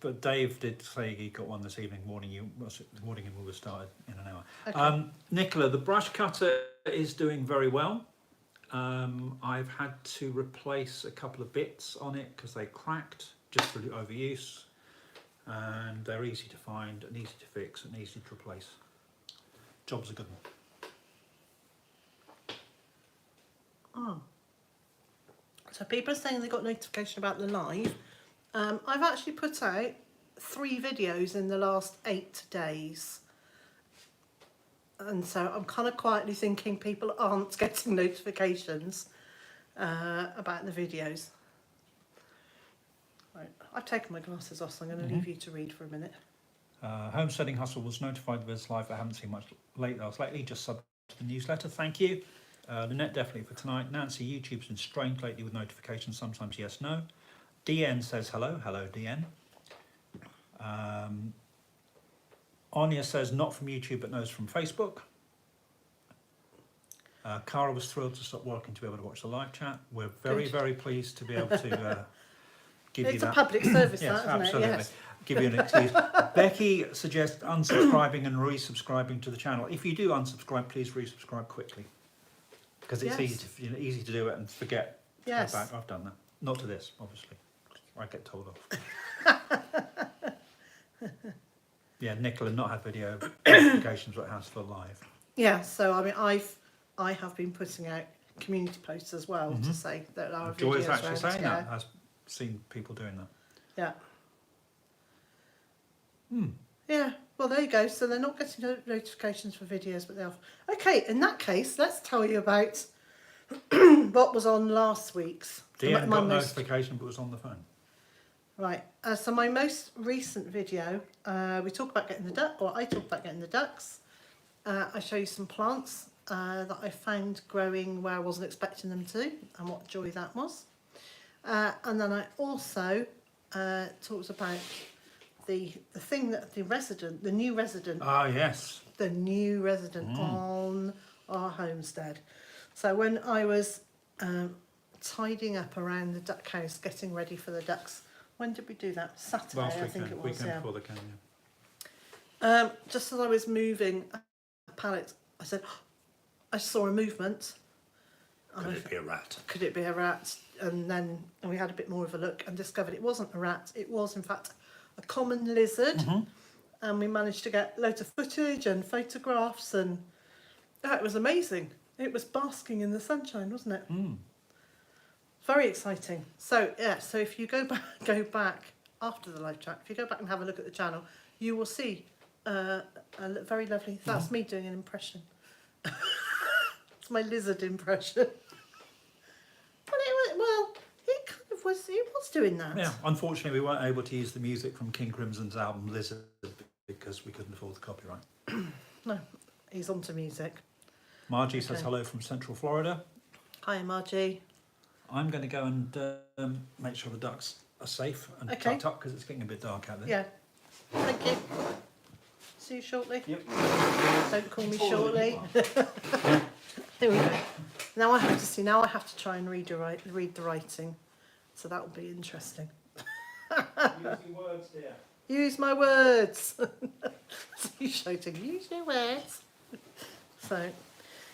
But Dave did say he got one this evening, warning him we were started in an hour. Okay. Nicola, the brush cutter is doing very well. I've had to replace a couple of bits on it because they cracked just through overuse, and they're easy to find and easy to fix and easy to replace. Job's a good one. Oh. So people are saying they got notification about the live. I've actually put out 3 videos in the last 8 days. And so I'm kind of quietly thinking people aren't getting notifications about the videos. Right, I've taken my glasses off, so I'm going to leave you to read for a minute. Homesteading Hustle was notified of this live. I haven't seen much lately, just sub to the newsletter. Thank you. Lynette, definitely for tonight. Nancy, YouTube's been strange lately with notifications, sometimes yes, no. DN says hello. Hello, DN. Anya says not from YouTube but knows from Facebook. Cara was thrilled to stop working to be able to watch the live chat. We're very, very pleased to be able to give you that. It's a public service, Yes, that, isn't absolutely. it? Yes. Give you an excuse. Becky suggests unsubscribing and resubscribing to the channel. If you do unsubscribe, please resubscribe quickly, because it's easy to do it and forget. Yes. To go back. I've done that. Not to this, obviously. I get told off. Yeah, Nicola not had video notifications, but has for live. Yeah, so I mean, I have been putting out community posts as well to say that our videos Joy is actually around, saying that. I've seen people doing that. Yeah. Yeah, well, there you go. So they're not getting notifications for videos, but they are. Okay, in that case, let's tell you about what was on last week's. Deanne got notification, but was on the phone. Right, so my most recent video, we talk about getting the duck, or I talk about getting the ducks. I show you some plants that I found growing where I wasn't expecting them to, and what joy that was. And then I also talked about the thing that the new resident. Ah, yes. The new resident on our homestead. So when I was tidying up around the duck house, getting ready for the ducks. When did we do that? Saturday, Last I think it was. Weekend before the can, Just as I was moving a pallet, I said, I saw a movement. Could it be a rat? Could it be a rat? And then we had a bit more of a look and discovered it wasn't a rat. It was, in fact, a common lizard. And we managed to get loads of footage and photographs, and it was amazing. It was basking in the sunshine, wasn't it? Very exciting. So yeah, so if you go back after the live chat, if you go back and have a look at the channel, you will see a very lovely. That's me doing an impression. It's my lizard impression. But it kind of was. It was doing that. Yeah. Unfortunately, we weren't able to use the music from King Crimson's album Lizard because we couldn't afford the copyright. No, he's onto music. Margie says hello from Central Florida. Hi, Margie. I'm going to go and make sure the ducks are safe and Okay. tucked up because it's getting a bit dark out there. Yeah. Thank you. See you shortly. Yep. Don't call me shortly. Here we go. Now I have to see. Now I have to try and read the writing, so that will be interesting. Using words, dear. Use my words. So you shouting, use your words. So,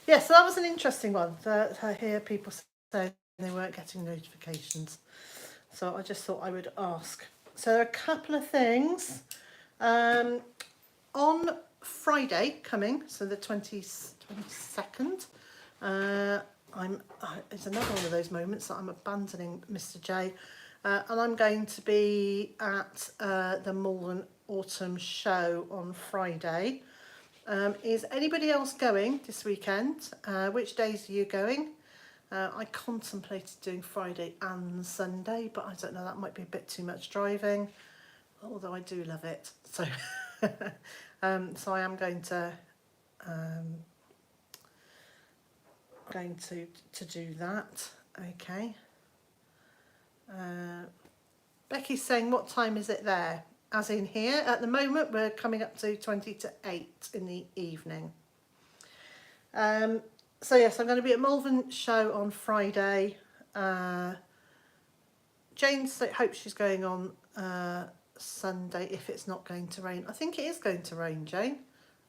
yeah, so that was an interesting one. I hear people say they weren't getting notifications. So I just thought I would ask. So there are a couple of things. On Friday coming, so the 22nd, it's another one of those moments that I'm abandoning Mr. J. And I'm going to be at the Malvern Autumn Show on Friday. Is anybody else going this weekend? Which days are you going? I contemplated doing Friday and Sunday, but I don't know, that might be a bit too much driving, although I do love it. So, so I am going to do that. Okay. Becky's saying, what time is it there? As in here, at the moment, we're coming up to 20 to 8 in the evening. So yes, I'm going to be at Malvern Show on Friday. Jane hopes she's going on Sunday if it's not going to rain. I think it is going to rain, Jane.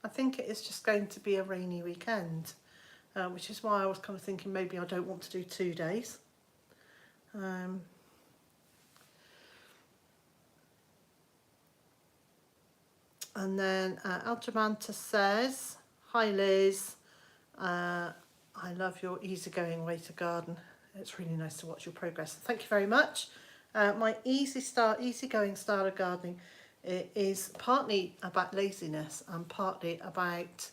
I think it is just going to be a rainy weekend, which is why I was kind of thinking maybe I don't want to do 2 days. And then Algemanta says, hi Liz, I love your easygoing way to garden. It's really nice to watch your progress. Thank you very much. My easygoing style of gardening is partly about laziness and partly about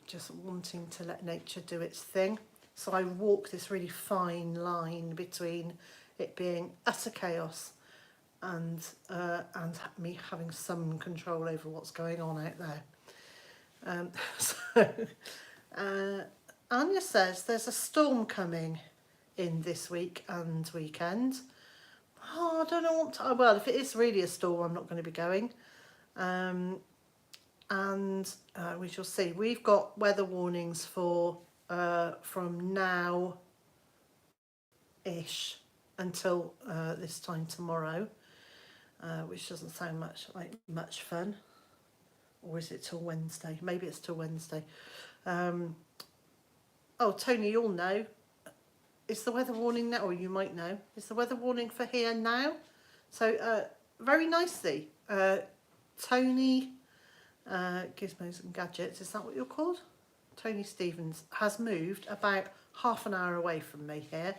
just wanting to let nature do its thing. So I walk this really fine line between it being utter chaos and me having some control over what's going on out there. So Anya says there's a storm coming in this week and weekend. Oh, I don't know what to, well, if it is really a storm, I'm not going to be going. And we shall see. We've got weather warnings for from now-ish until this time tomorrow, which doesn't sound much fun. Or is it till Wednesday? Maybe it's till Wednesday. Oh, Tony, you'll know. Is the weather warning now, or you might know, is the weather warning for here now? So very nicely, Tony Gizmos and Gadgets, is that what you're called? Tony Stevens has moved about half an hour away from me here.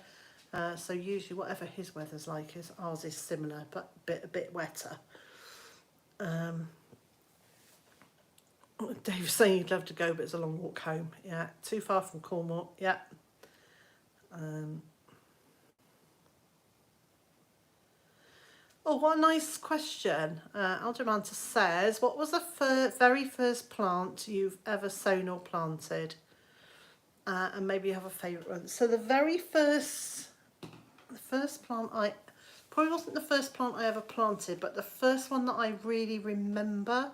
So usually whatever his weather's like, ours is similar, but a bit wetter. Dave's saying he'd love to go, but it's a long walk home. Yeah, too far from Cornwall. Yeah. Oh, what a nice question. Aldemanta says, what was the very first plant you've ever sown or planted? And maybe you have a favourite one. So the first plant probably wasn't the first plant I ever planted, but the first one that I really remember,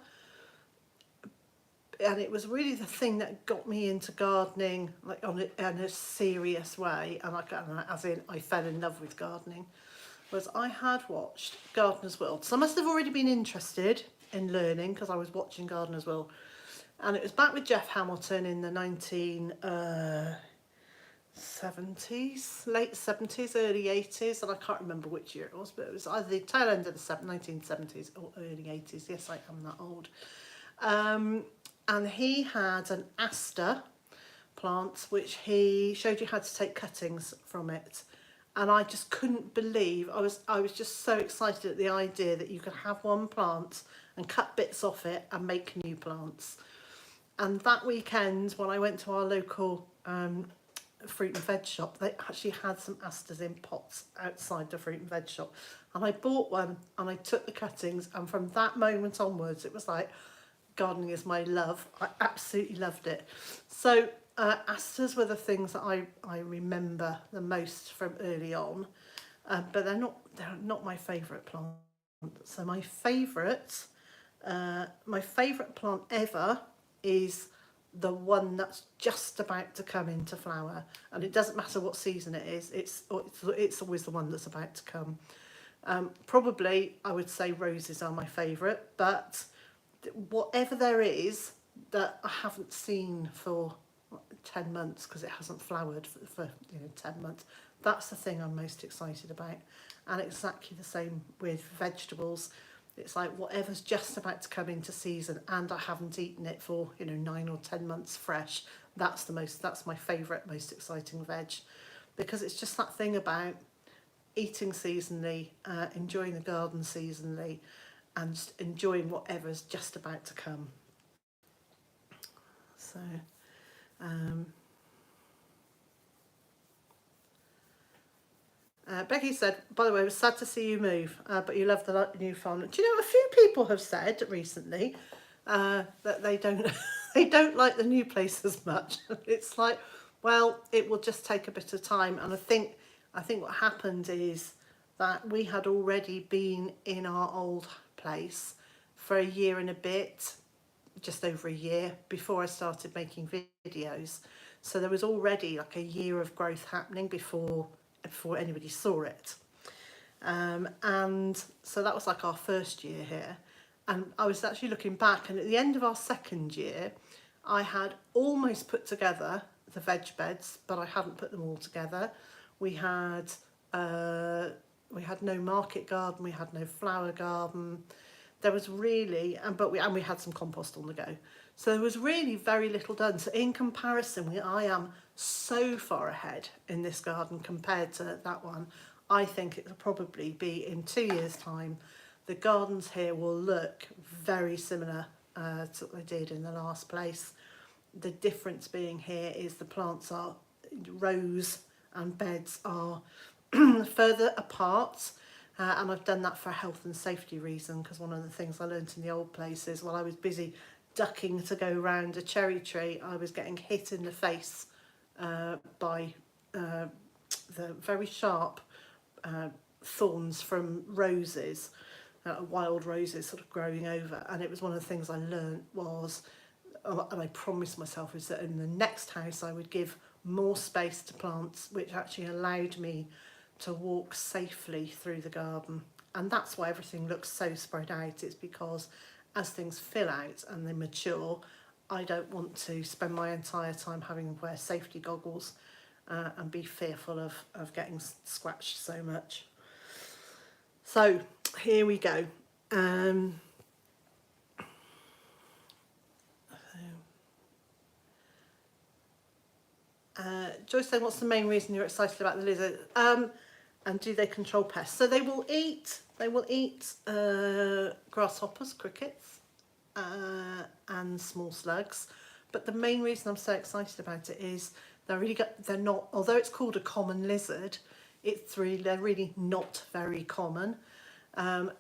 and it was really the thing that got me into gardening, like in a serious way, and as in I fell in love with gardening, was I had watched Gardener's World. So I must have already been interested in learning because I was watching Gardener's World, and it was back with Jeff Hamilton in the 1970s, late 70s, early 80s, and I can't remember which year it was, but it was either the tail end of the 1970s or early 80s. Yes, I am that old. And he had an aster plant which he showed you how to take cuttings from it, and I just couldn't believe, I was just so excited at the idea that you could have one plant and cut bits off it and make new plants. And that weekend when I went to our local fruit and veg shop, they actually had some asters in pots outside the fruit and veg shop, and I bought one and I took the cuttings, and from that moment onwards it was like, gardening is my love. I absolutely loved it. So asters were the things that I remember the most from early on, but they're not my favourite plant. So my favourite plant ever is the one that's just about to come into flower, and it doesn't matter what season it is. It's always the one that's about to come. Probably I would say roses are my favourite, but whatever there is that I haven't seen for 10 months because it hasn't flowered for 10 months, that's the thing I'm most excited about. And exactly the same with vegetables. It's like whatever's just about to come into season and I haven't eaten it for 9 or 10 months fresh, that's my favourite, most exciting veg, because it's just that thing about eating seasonally, enjoying the garden seasonally, and just enjoying whatever's just about to come. So Becky said, by the way, it was sad to see you move, but you love the new farm. Do you know, a few people have said recently that they don't they don't like the new place as much. It's like, well, it will just take a bit of time. And I think what happened is that we had already been in our old place for a year and a bit, just over a year, before I started making videos. So there was already like a year of growth happening before anybody saw it. And so that was like our first year here. And I was actually looking back, and at the end of our second year, I had almost put together the veg beds, but I hadn't put them all together. We had no market garden, we had no flower garden. There was really, we had some compost on the go. So there was really very little done. So in comparison, I am so far ahead in this garden compared to that one. I think it'll probably be in 2 years' time, the gardens here will look very similar to what they did in the last place. The difference being here is the plants are, rows and beds are further apart. And I've done that for a health and safety reason, because one of the things I learnt in the old place is while I was busy ducking to go round a cherry tree, I was getting hit in the face by the very sharp thorns from roses, wild roses sort of growing over. And it was one of the things I learnt was, and I promised myself, is that in the next house I would give more space to plants, which actually allowed me to walk safely through the garden. And that's why everything looks so spread out. It's because as things fill out and they mature, I don't want to spend my entire time having to wear safety goggles and be fearful of getting scratched so much. So here we go. Joyce saying, what's the main reason you're excited about the lizard? And do they control pests? So they will eat grasshoppers, crickets, and small slugs. But the main reason I'm so excited about it is they're not, although it's called a common lizard, they're really not very common. And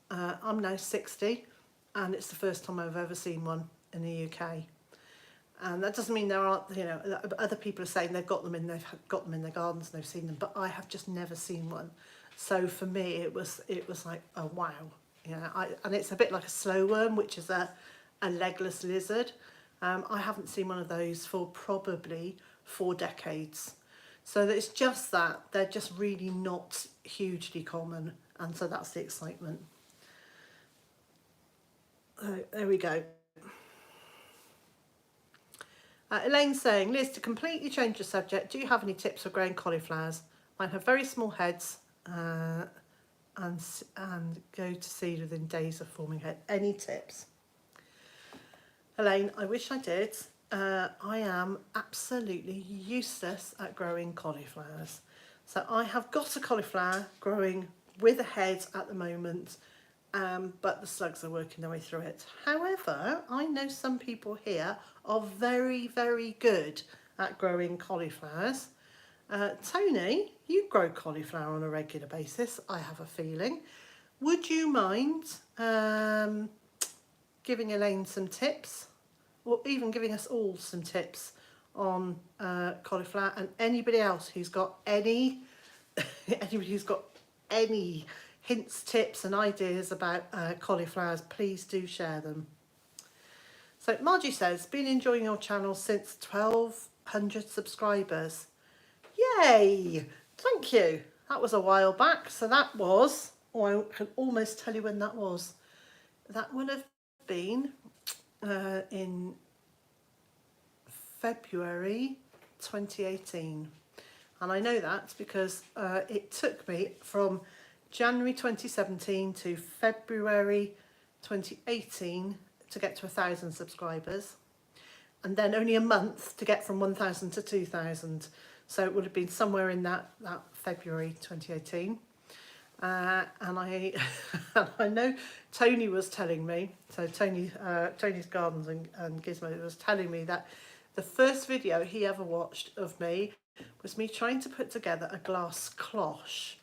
I'm now 60, and it's the first time I've ever seen one in the UK. And that doesn't mean there aren't, other people are saying they've got them in their gardens and they've seen them, but I have just never seen one. So for me, it was like, oh wow, and it's a bit like a slow worm, which is a legless lizard. I haven't seen one of those for probably 4 decades. So it's just that they're just really not hugely common, and so that's the excitement. There we go. Elaine's saying, Liz, to completely change the subject, do you have any tips for growing cauliflowers? Mine have very small heads and go to seed within days of forming head. Any tips? Elaine, I wish I did. I am absolutely useless at growing cauliflowers. So I have got a cauliflower growing with a head at the moment, but the slugs are working their way through it. However, I know some people here are very, very good at growing cauliflowers. Tony, you grow cauliflower on a regular basis, I have a feeling. Would you mind giving Elaine some tips, or even giving us all some tips on cauliflower, and anybody else who's got any anybody who's got any hints, tips and ideas about cauliflowers, please do share them. So Margie says, been enjoying your channel since 1,200 subscribers. Yay! Thank you. That was a while back. So that was, I can almost tell you when that was. That would have been in February 2018. And I know that because it took me from January 2017 to February 2018 to get to 1,000 subscribers, and then only a month to get from 1,000 to 2,000. So it would have been somewhere in that February 2018. And I I know Tony was telling me, so Tony's Gardens and Gizmo was telling me that the first video he ever watched of me was me trying to put together a glass cloche.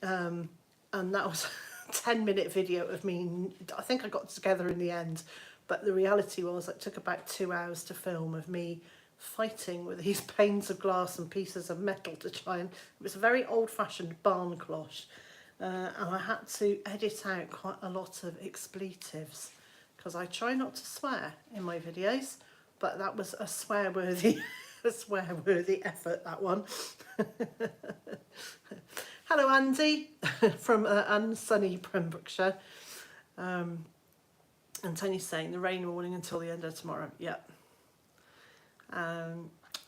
And that was a 10-minute video of me. I think I got it together in the end, but the reality was it took about 2 hours to film of me fighting with these panes of glass and pieces of metal to try and, it was a very old-fashioned barn cloche, and I had to edit out quite a lot of expletives because I try not to swear in my videos, but that was a swear-worthy effort, that one. Hello Andy from unsunny Pembrokeshire. And Tony's saying the rain warning until the end of tomorrow. Yep.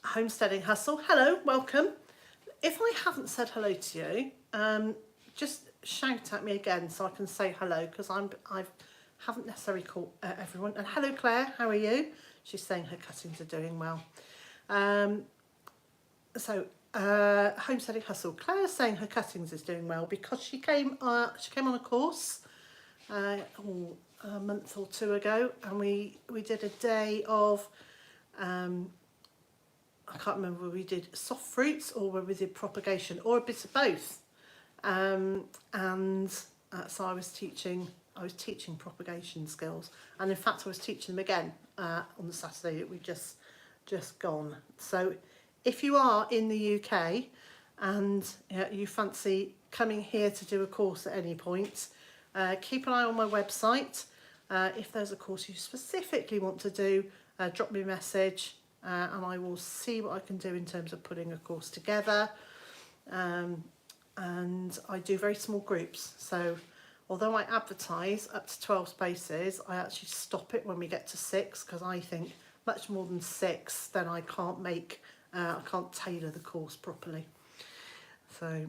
Homesteading Hustle. Hello, welcome. If I haven't said hello to you, just shout at me again so I can say hello, because I haven't necessarily caught everyone. And hello Claire, how are you? She's saying her cuttings are doing well. Homesteading Hustle. Claire's saying her cuttings is doing well because she came on a course a month or two ago, and we did a day of I can't remember whether we did soft fruits or whether we did propagation or a bit of both. So I was teaching propagation skills, and in fact I was teaching them again on the Saturday that we've just gone. So if you are in the UK and you fancy coming here to do a course at any point, keep an eye on my website. If there's a course you specifically want to do, drop me a message and I will see what I can do in terms of putting a course together. And I do very small groups. So although I advertise up to 12 spaces, I actually stop it when we get to 6, because I think much more than 6, then I can't tailor the course properly. So,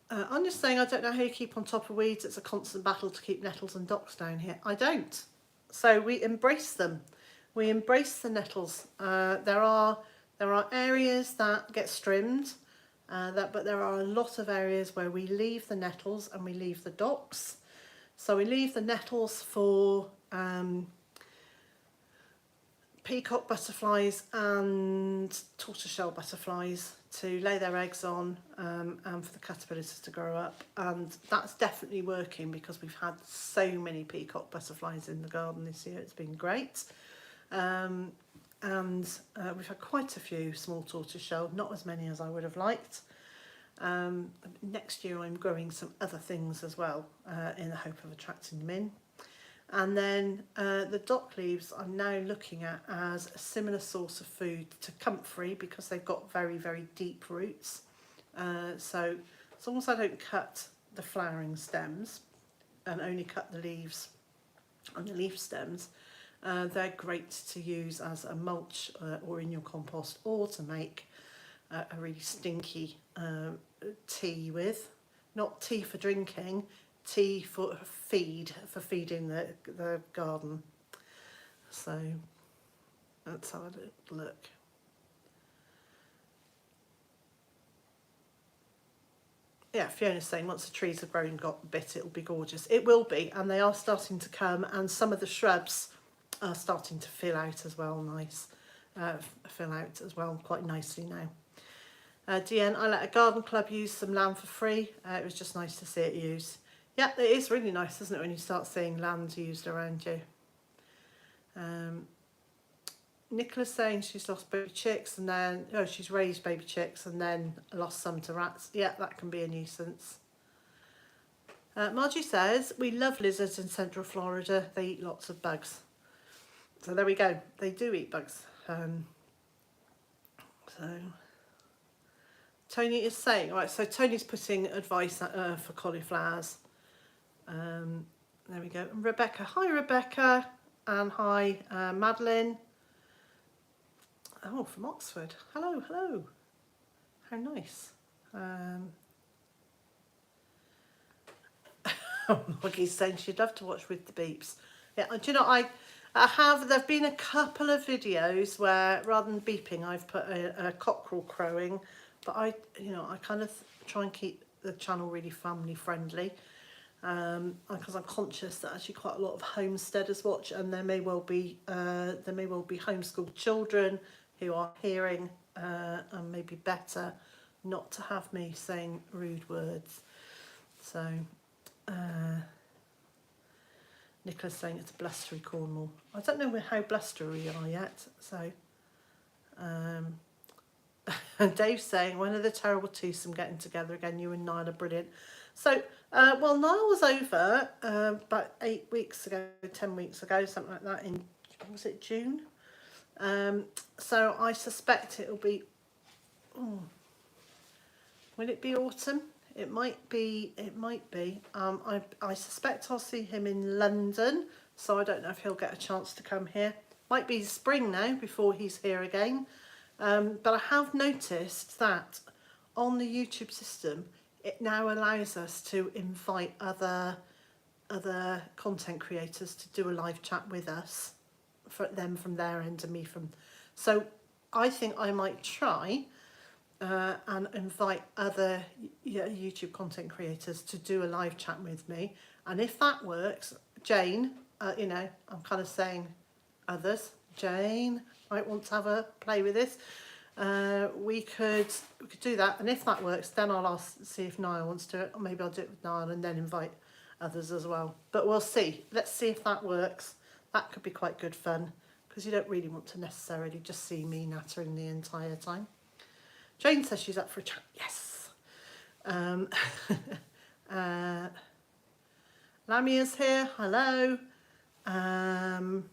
I'm just saying, I don't know how you keep on top of weeds. It's a constant battle to keep nettles and docks down here. I don't. So we embrace them. We embrace the nettles. There are areas that get strimmed, but there are a lot of areas where we leave the nettles and we leave the docks. So we leave the nettles for peacock butterflies and tortoiseshell butterflies to lay their eggs on, and for the caterpillars to grow up. And that's definitely working because we've had so many peacock butterflies in the garden this year. It's been great. And we've had quite a few small tortoiseshell, not as many as I would have liked. Next year I'm growing some other things as well, in the hope of attracting them in. And then the dock leaves I'm now looking at as a similar source of food to comfrey, because they've got very, very deep roots. So as long as I don't cut the flowering stems and only cut the leaves and the leaf stems, they're great to use as a mulch or in your compost, or to make a really stinky tea with. Not tea for drinking, tea for feeding the garden. So let's have a look. Yeah, Fiona's saying once the trees have grown and got bit, it'll be gorgeous. It will be, and they are starting to come, and some of the shrubs are starting to fill out as well, quite nicely now. DN, I let a garden club use some land for free. It was just nice to see it used. Yeah, it is really nice, isn't it, when you start seeing land used around you. Nicola's saying she's lost baby chicks and then, she's raised baby chicks and then lost some to rats. Yeah, that can be a nuisance. Margie says, we love lizards in central Florida. They eat lots of bugs. So there we go. They do eat bugs. So Tony is saying, right, so Tony's putting advice for cauliflowers. There we go. And Rebecca. Hi, Rebecca. And hi, Madeline. Oh, from Oxford. Hello, hello. How nice. Maggie's saying she'd love to watch With the Beeps. Yeah, do you know, I have, there've been a couple of videos where rather than beeping, I've put a cockerel crowing, but I kind of try and keep the channel really family friendly, because I'm conscious that actually quite a lot of homesteaders watch, and there may well be homeschooled children who are hearing and maybe better not to have me saying rude words. So Nicola's saying it's blustery Cornwall. I don't know how blustery we are yet. So and Dave's saying, when are the terrible twosome getting together again? You and Niall are brilliant. So well, Niall was over about 8 weeks ago, 10 weeks ago, something like that, in, was it June? So I suspect it'll be, will it be autumn? It might be. I suspect I'll see him in London, so I don't know if he'll get a chance to come here. Might be spring now before he's here again. But I have noticed that on the YouTube system, it now allows us to invite other content creators to do a live chat with us, for them from their end and me from. So I think I might try and invite other YouTube content creators to do a live chat with me. And if that works, Jane, I'm kind of saying others, Jane might want to have a play with this. We could do that, and if that works, then I'll see if Niall wants to do it, or maybe I'll do it with Niall and then invite others as well. But we'll see. Let's see if that works. That could be quite good fun, because you don't really want to necessarily just see me nattering the entire time. Jane says she's up for a chat. Yes. Lamia's here. Hello. And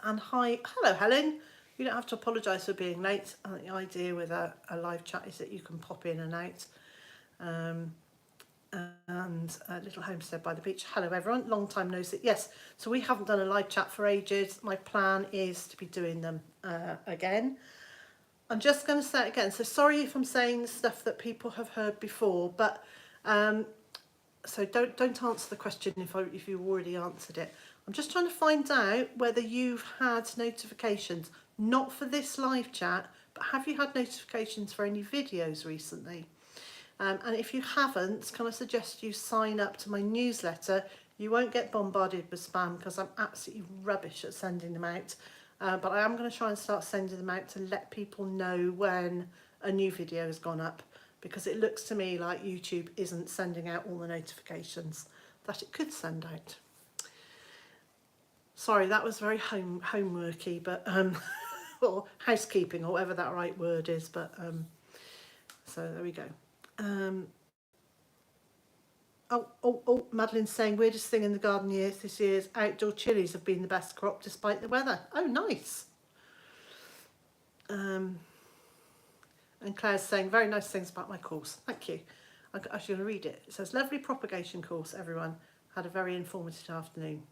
hello, Helen. You don't have to apologise for being late. I think the idea with a live chat is that you can pop in and out. And a little homestead by the beach. Hello, everyone. Long time no see. Yes, so we haven't done a live chat for ages. My plan is to be doing them again. I'm just going to say it again. So sorry if I'm saying stuff that people have heard before, but so don't answer the question if you've already answered it. I'm just trying to find out whether you've had notifications, not for this live chat, but have you had notifications for any videos recently? And if you haven't, can I suggest you sign up to my newsletter? You won't get bombarded with spam because I'm absolutely rubbish at sending them out. But I am going to try and start sending them out to let people know when a new video has gone up, because it looks to me like YouTube isn't sending out all the notifications that it could send out. Sorry, that was very homeworky, but or housekeeping, or whatever that right word is. But so there we go. Madeline's saying weirdest thing in the garden this year's outdoor chilies have been the best crop despite the weather. Oh, nice. And Claire's saying very nice things about my course. Thank you. I'm actually going to read it. It says, lovely propagation course, everyone. Had a very informative afternoon.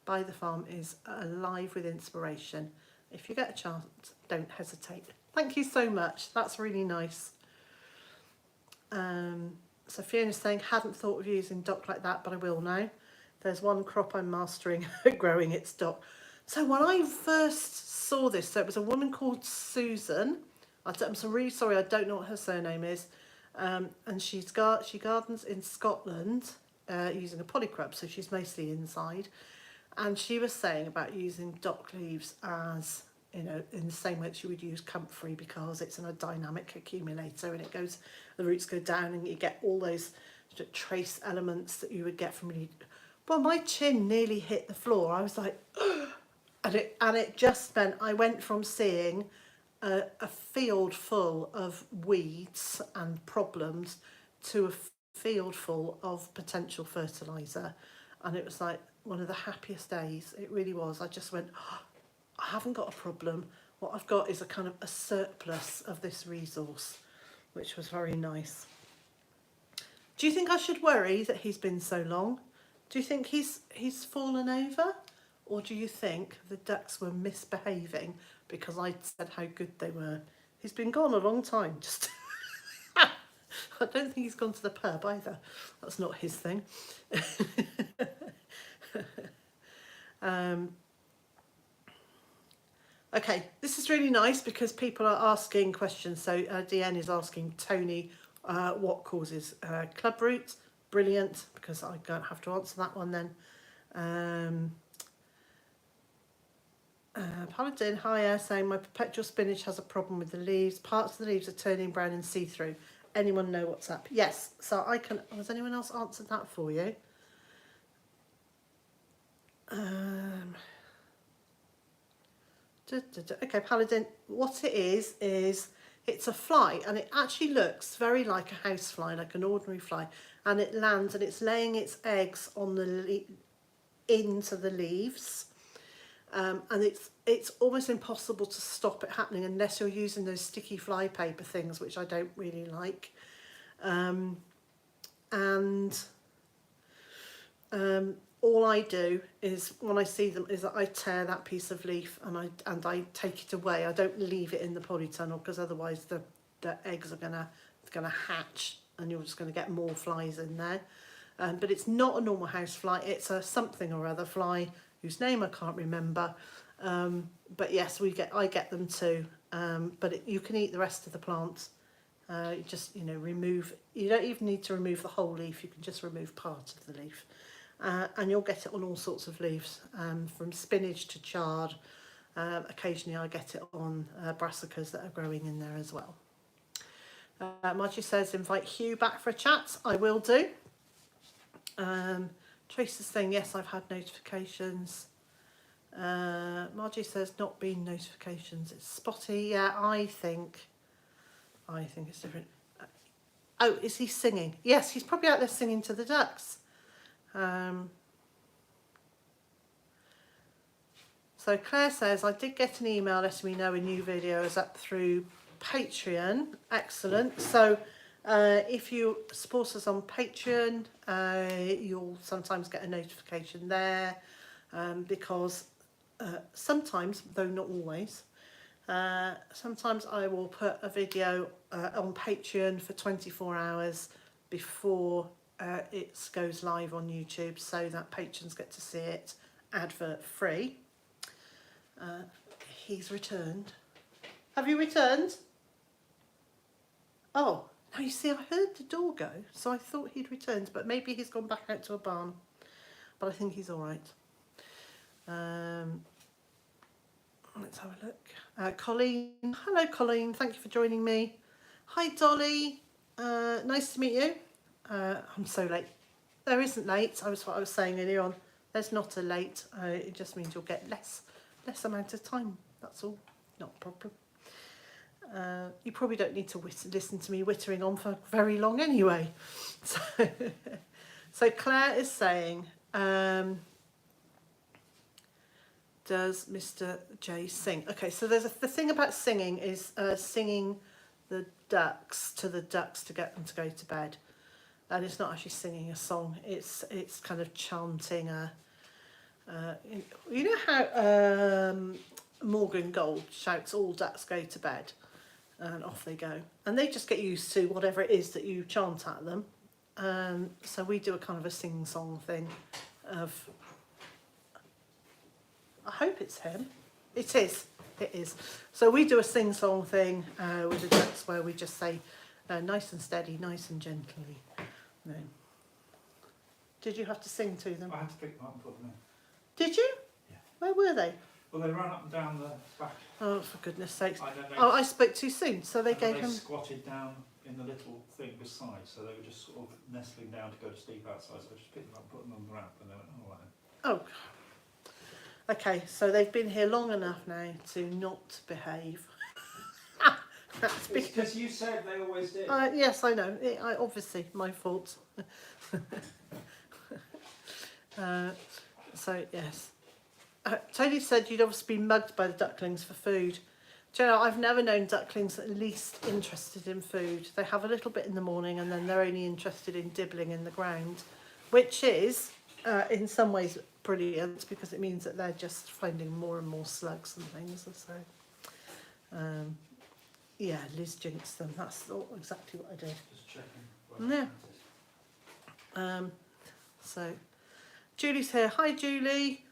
Byther Farm is alive with inspiration. If you get a chance, don't hesitate. Thank you so much. That's really nice. So Fiona's saying, hadn't thought of using dock like that, but I will now. There's one crop I'm mastering at growing its dock. So when I first saw this, so it was a woman called Susan. I'm so really sorry, I don't know what her surname is. And she gardens in Scotland using a polycrop, so she's mostly inside. And she was saying about using dock leaves as, in the same way that you would use comfrey, because it's in a dynamic accumulator and it goes, the roots go down and you get all those trace elements that you would get from really. Well, my chin nearly hit the floor. I was like, and it just meant I went from seeing a field full of weeds and problems to a field full of potential fertiliser, and it was like one of the happiest days. It really was. I just went, oh, I haven't got a problem. What I've got is a kind of a surplus of this resource, which was very nice. Do you think I should worry that he's been so long? Do you think he's fallen over? Or do you think the ducks were misbehaving because I said how good they were? He's been gone a long time. Just I don't think he's gone to the pub either. That's not his thing. Okay, this is really nice because people are asking questions. So DN is asking Tony what causes club roots. Brilliant, because I don't have to answer that one then. Paladin, hiya, saying my perpetual spinach has a problem with the leaves. Parts of the leaves are turning brown and see-through. Anyone know what's up? Yes, so I can. Has anyone else answered that for you? Okay, Paladin, what it is it's a fly, and it actually looks very like a house fly, like an ordinary fly, and it lands and it's laying its eggs on the into the leaves. And it's almost impossible to stop it happening unless you're using those sticky fly paper things, which I don't really like. All I do is when I see them is that I tear that piece of leaf and I take it away. I don't leave it in the polytunnel because otherwise the eggs are gonna hatch and you're just gonna get more flies in there. But it's not a normal house fly. It's a something or other fly whose name I can't remember, but yes, I get them too. But you can eat the rest of the plants. You just remove. You don't even need to remove the whole leaf. You can just remove part of the leaf, and you'll get it on all sorts of leaves, from spinach to chard. Occasionally, I get it on brassicas that are growing in there as well. Margie says, invite Hugh back for a chat. I will do. Tracy's saying, yes, I've had notifications. Margie says, not been notifications, it's spotty. Yeah, I think it's different. Oh, is he singing? Yes, he's probably out there singing to the ducks. So Claire says, I did get an email letting me know a new video is up through Patreon. Excellent. So if you support us on Patreon, you'll sometimes get a notification there, because sometimes, though not always, sometimes I will put a video on Patreon for 24 hours before it goes live on YouTube, so that patrons get to see it advert free. He's returned. Have you returned? Oh. Now you see, I heard the door go, so I thought he'd returned, but maybe he's gone back out to a barn. But I think he's all right. Let's have a look. Colleen, hello Colleen, thank you for joining me. Hi Dolly, nice to meet you. I'm so late. There isn't late. What I was saying earlier on. There's not a late. It just means you'll get less amount of time. That's all. Not a problem. You probably don't need to listen to me wittering on for very long anyway. So Claire is saying, does Mr. J sing? Okay, so the thing about singing is singing the ducks to get them to go to bed. And it's not actually singing a song. It's kind of chanting you know how Morgan Gold shouts, all ducks go to bed? And off they go, and they just get used to whatever it is that you chant at them. So we do a kind of a sing-song thing of, I hope it's him. It is. So we do a sing-song thing with the ducks where we just say nice and steady, nice and gently. No. Did you have to sing to them? I had to pick them up and put them in. Did you? Yeah. Where were they? Well, they ran up and down the back. Oh, for goodness sakes. I don't know. Oh, I spoke too soon, so they gave him... squatted down in the little thing beside, so they were just sort of nestling down to go to sleep outside. So I just picked them up, put them on the wrap, and they went, oh, right. Oh, okay. So they've been here long enough now to not behave. That's Because you said they always did. yes, I know. Obviously, my fault. So yes. Tony said you'd obviously be mugged by the ducklings for food. Do you know, I've never known ducklings at least interested in food. They have a little bit in the morning and then they're only interested in dibbling in the ground, which is, in some ways, brilliant because it means that they're just finding more and more slugs and things. So, yeah, Liz jinxed them. That's exactly what I did. Just checking. Yeah. So, Julie's here. Hi, Julie.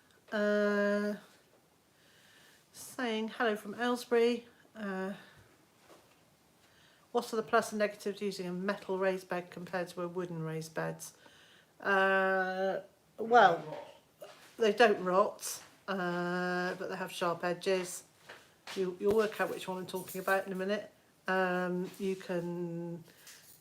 Saying hello from Aylesbury. What are the plus and negatives using a metal raised bed compared to a wooden raised beds? Well, they don't rot, but they have sharp edges. You'll work out which one I'm talking about in a minute. You can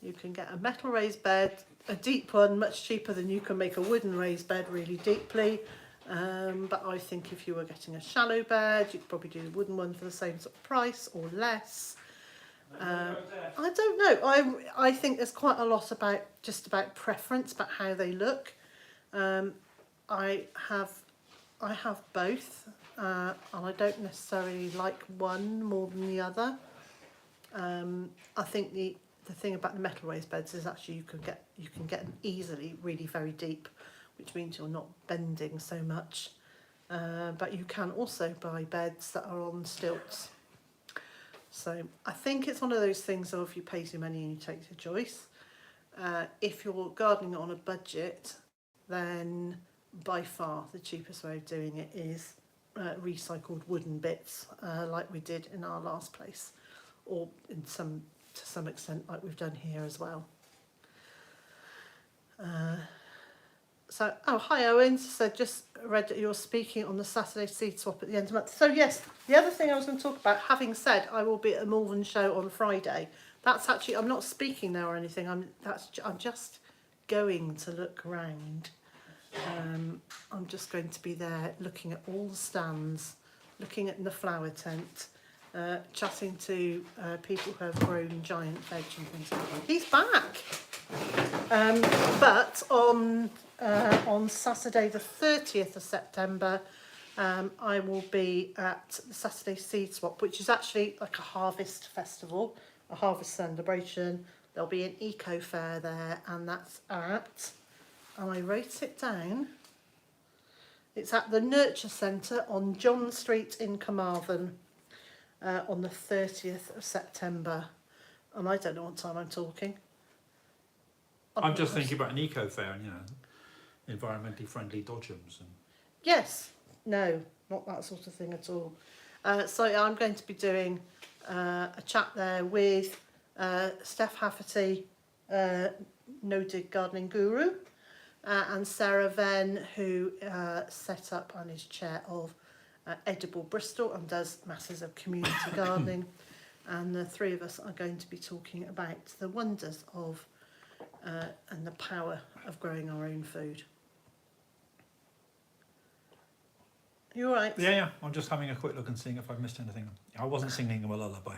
get a metal raised bed, a deep one, much cheaper than you can make a wooden raised bed really deeply. But I think if you were getting a shallow bed, you could probably do the wooden one for the same sort of price or less. I don't know. I think there's quite a lot about preference, about how they look. I have both, and I don't necessarily like one more than the other. I think the thing about the metal raised beds is actually you can get them easily really very deep, which means you're not bending so much. But you can also buy beds that are on stilts. So I think it's one of those things of you pay your money and you take your choice. If you're gardening on a budget, then by far the cheapest way of doing it is recycled wooden bits, like we did in our last place, or to some extent like we've done here as well. So, oh, hi Owen. So just read that you're speaking on the Saturday seed swap at the end of the month. So yes, the other thing I was going to talk about, having said I will be at a Malvern show on Friday, that's actually, I'm not speaking now or anything, I'm just going to look around. I'm just going to be there looking at all the stands, looking at the flower tent, chatting to people who have grown giant veg and things like that. He's back! But on Saturday the 30th of September, I will be at the Saturday Seed Swap, which is actually like a harvest festival, a harvest celebration. There'll be an eco fair there, and that's at, and I wrote it down, it's at the Nurture Centre on John Street in Carmarthen on the 30th of September. And I don't know what time I'm talking. I'm just thinking about an eco fair and, you know, environmentally friendly dodgems. And yes, no, not that sort of thing at all. So I'm going to be doing a chat there with Steph Hafferty, No Dig Gardening Guru, and Sarah Venn, who set up and is chair of Edible Bristol and does masses of community gardening. And the three of us are going to be talking about the wonders of and the power of growing our own food. You all right? yeah, I'm just having a quick look and seeing if I've missed anything. I wasn't singing them a lullaby.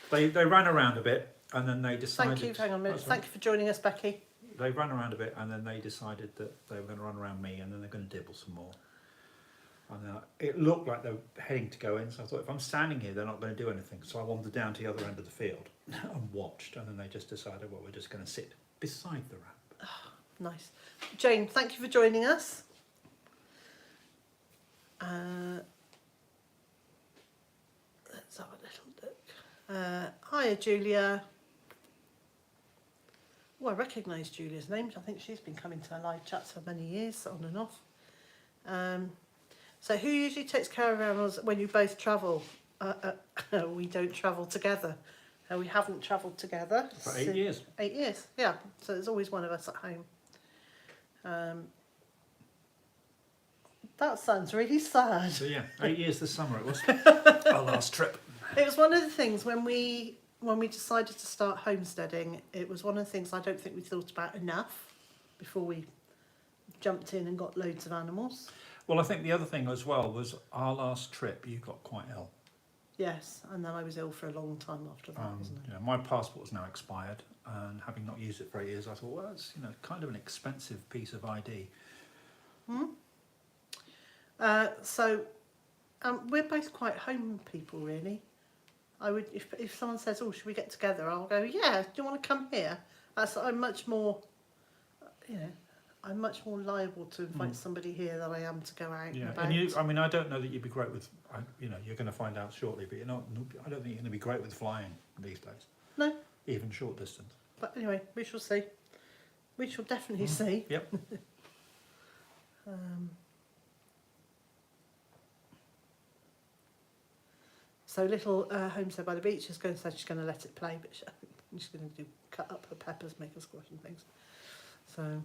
They ran around a bit and then they decided... Thank you, hang on a minute. Thank you for joining us, Becky. They ran around a bit and then they decided that they were going to run around me and then they're going to dibble some more. And it looked like they were heading to go in, so I thought if I'm standing here they're not going to do anything. So I wandered down to the other end of the field and watched, and then they just decided, well, we're just going to sit beside the ramp. Oh, nice. Jane, thank you for joining us. Let's have a little look. Hiya, Julia. Oh, I recognise Julia's name. I think she's been coming to our live chats for many years, on and off. So who usually takes care of animals when you both travel? We don't travel together. We haven't travelled together. For 8 years. 8 years, yeah. So there's always one of us at home. That sounds really sad. So yeah, 8 years this summer it was. Our last trip. It was one of the things when we decided to start homesteading. It was one of the things I don't think we thought about enough before we jumped in and got loads of animals. Well, I think the other thing as well was our last trip. You got quite ill. Yes, and then I was ill for a long time after that, wasn't it? Yeah, my passport is now expired, and having not used it for 8 years, I thought, well, it's kind of an expensive piece of ID. So we're both quite home people, really. I would, if someone says, "Oh, should we get together?" I'll go, "Yeah." Do you want to come here? I'm much more, I'm much more liable to invite somebody here than I am to go out and about. And I don't know that you'd be great with, you're going to find out shortly, but I don't think you're going to be great with flying these days. No. Even short distance. But anyway, we shall see. We shall definitely see. Yep. So little homestead by the beach is going to say she's going to let it play, but she's going to cut up her peppers, make a squash and things. So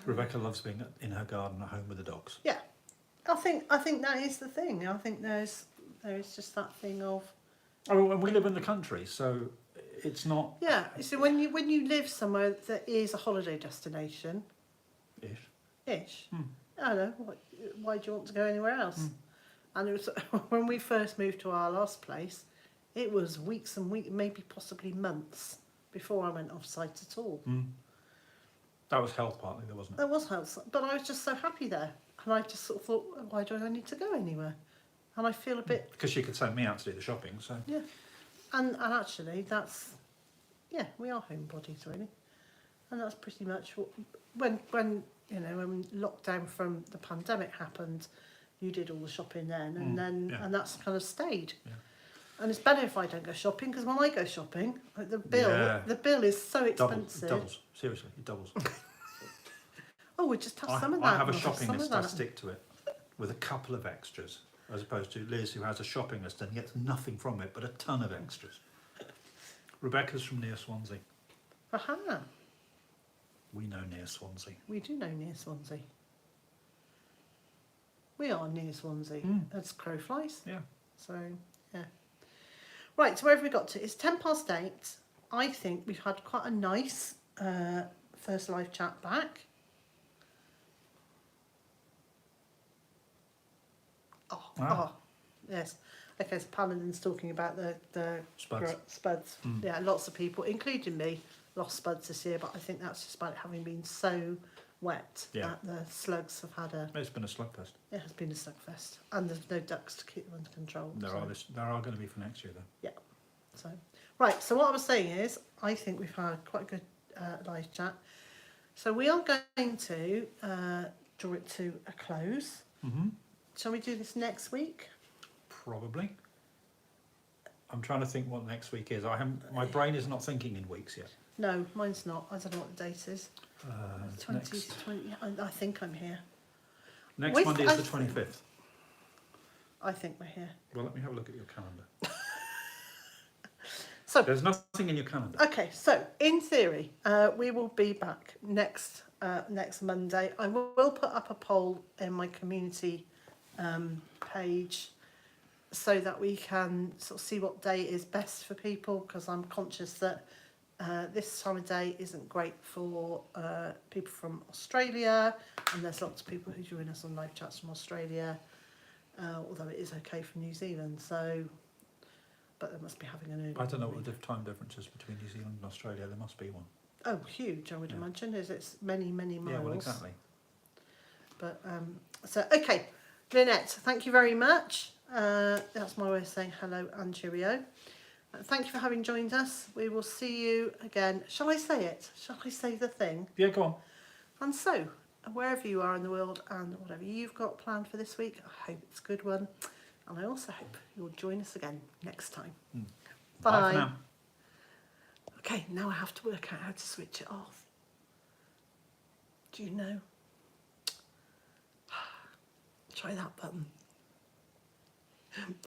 Rebecca loves being in her garden at home with the dogs. yeah, I think that is the thing. I think there is just that thing of. Oh, and we live in the country, so it's not. Yeah, so when you live somewhere that is a holiday destination, ish. I don't know. Why do you want to go anywhere else? And it was when we first moved to our last place, it was weeks and weeks, maybe possibly months before I went off site at all. That was health partly, though, wasn't it? That was health, but I was just so happy there, and I just sort of thought, why do I need to go anywhere? And I feel a bit because she could send me out to do the shopping, so yeah, and actually we are homebodies really, and that's pretty much what when lockdown from the pandemic happened. You did all the shopping then, and that's kind of stayed. Yeah. And it's better if I don't go shopping, because when I go shopping, like the bill is so expensive. Doubles. Seriously, it doubles. Oh, we just have some of that. I have a shopping list. I stick to it with a couple of extras, as opposed to Liz, who has a shopping list and gets nothing from it but a ton of extras. Rebecca's from near Swansea. Aha. We know near Swansea. We do know near Swansea. We are near Swansea. As crow flies. Yeah. So, yeah. Right, so where have we got to? It's 8:10. I think we've had quite a nice first live chat back. Yes. Okay, so Paladin's talking about the spuds. Yeah, lots of people, including me, lost spuds this year, but I think that's just about it having been so wet that the slugs have had It's been a slugfest. It has been a slugfest, and there's no ducks to keep them under control. There are going to be for next year, though. Yeah. So, right. So what I was saying is, I think we've had quite a good live chat. So we are going to draw it to a close. Shall we do this next week? Probably. I'm trying to think what next week is. My brain is not thinking in weeks yet. No, mine's not. I don't know what the date is. 20. I think I'm here. Next Monday is the 25th. I think we're here. Well, let me have a look at your calendar. So there's nothing in your calendar. Okay, so in theory, we will be back next Monday. I will put up a poll in my community page so that we can sort of see what day is best for people, because I'm conscious that this time of day isn't great for people from Australia, and there's lots of people who join us on live chats from Australia, although it is okay from New Zealand. So, but they must be having an early. I don't know what the time difference is between New Zealand and Australia. There must be one. Oh, huge! I would imagine. It's many miles. Yeah, well, exactly. But so okay, Lynette, thank you very much. That's my way of saying hello and cheerio. Thank you for having joined us. We will see you again. Shall I say it? Shall I say the thing? Yeah, go on. And so, wherever you are in the world and whatever you've got planned for this week, I hope it's a good one. And I also hope you'll join us again next time. Bye for now. Okay, now I have to work out how to switch it off. Do you know? Try that button.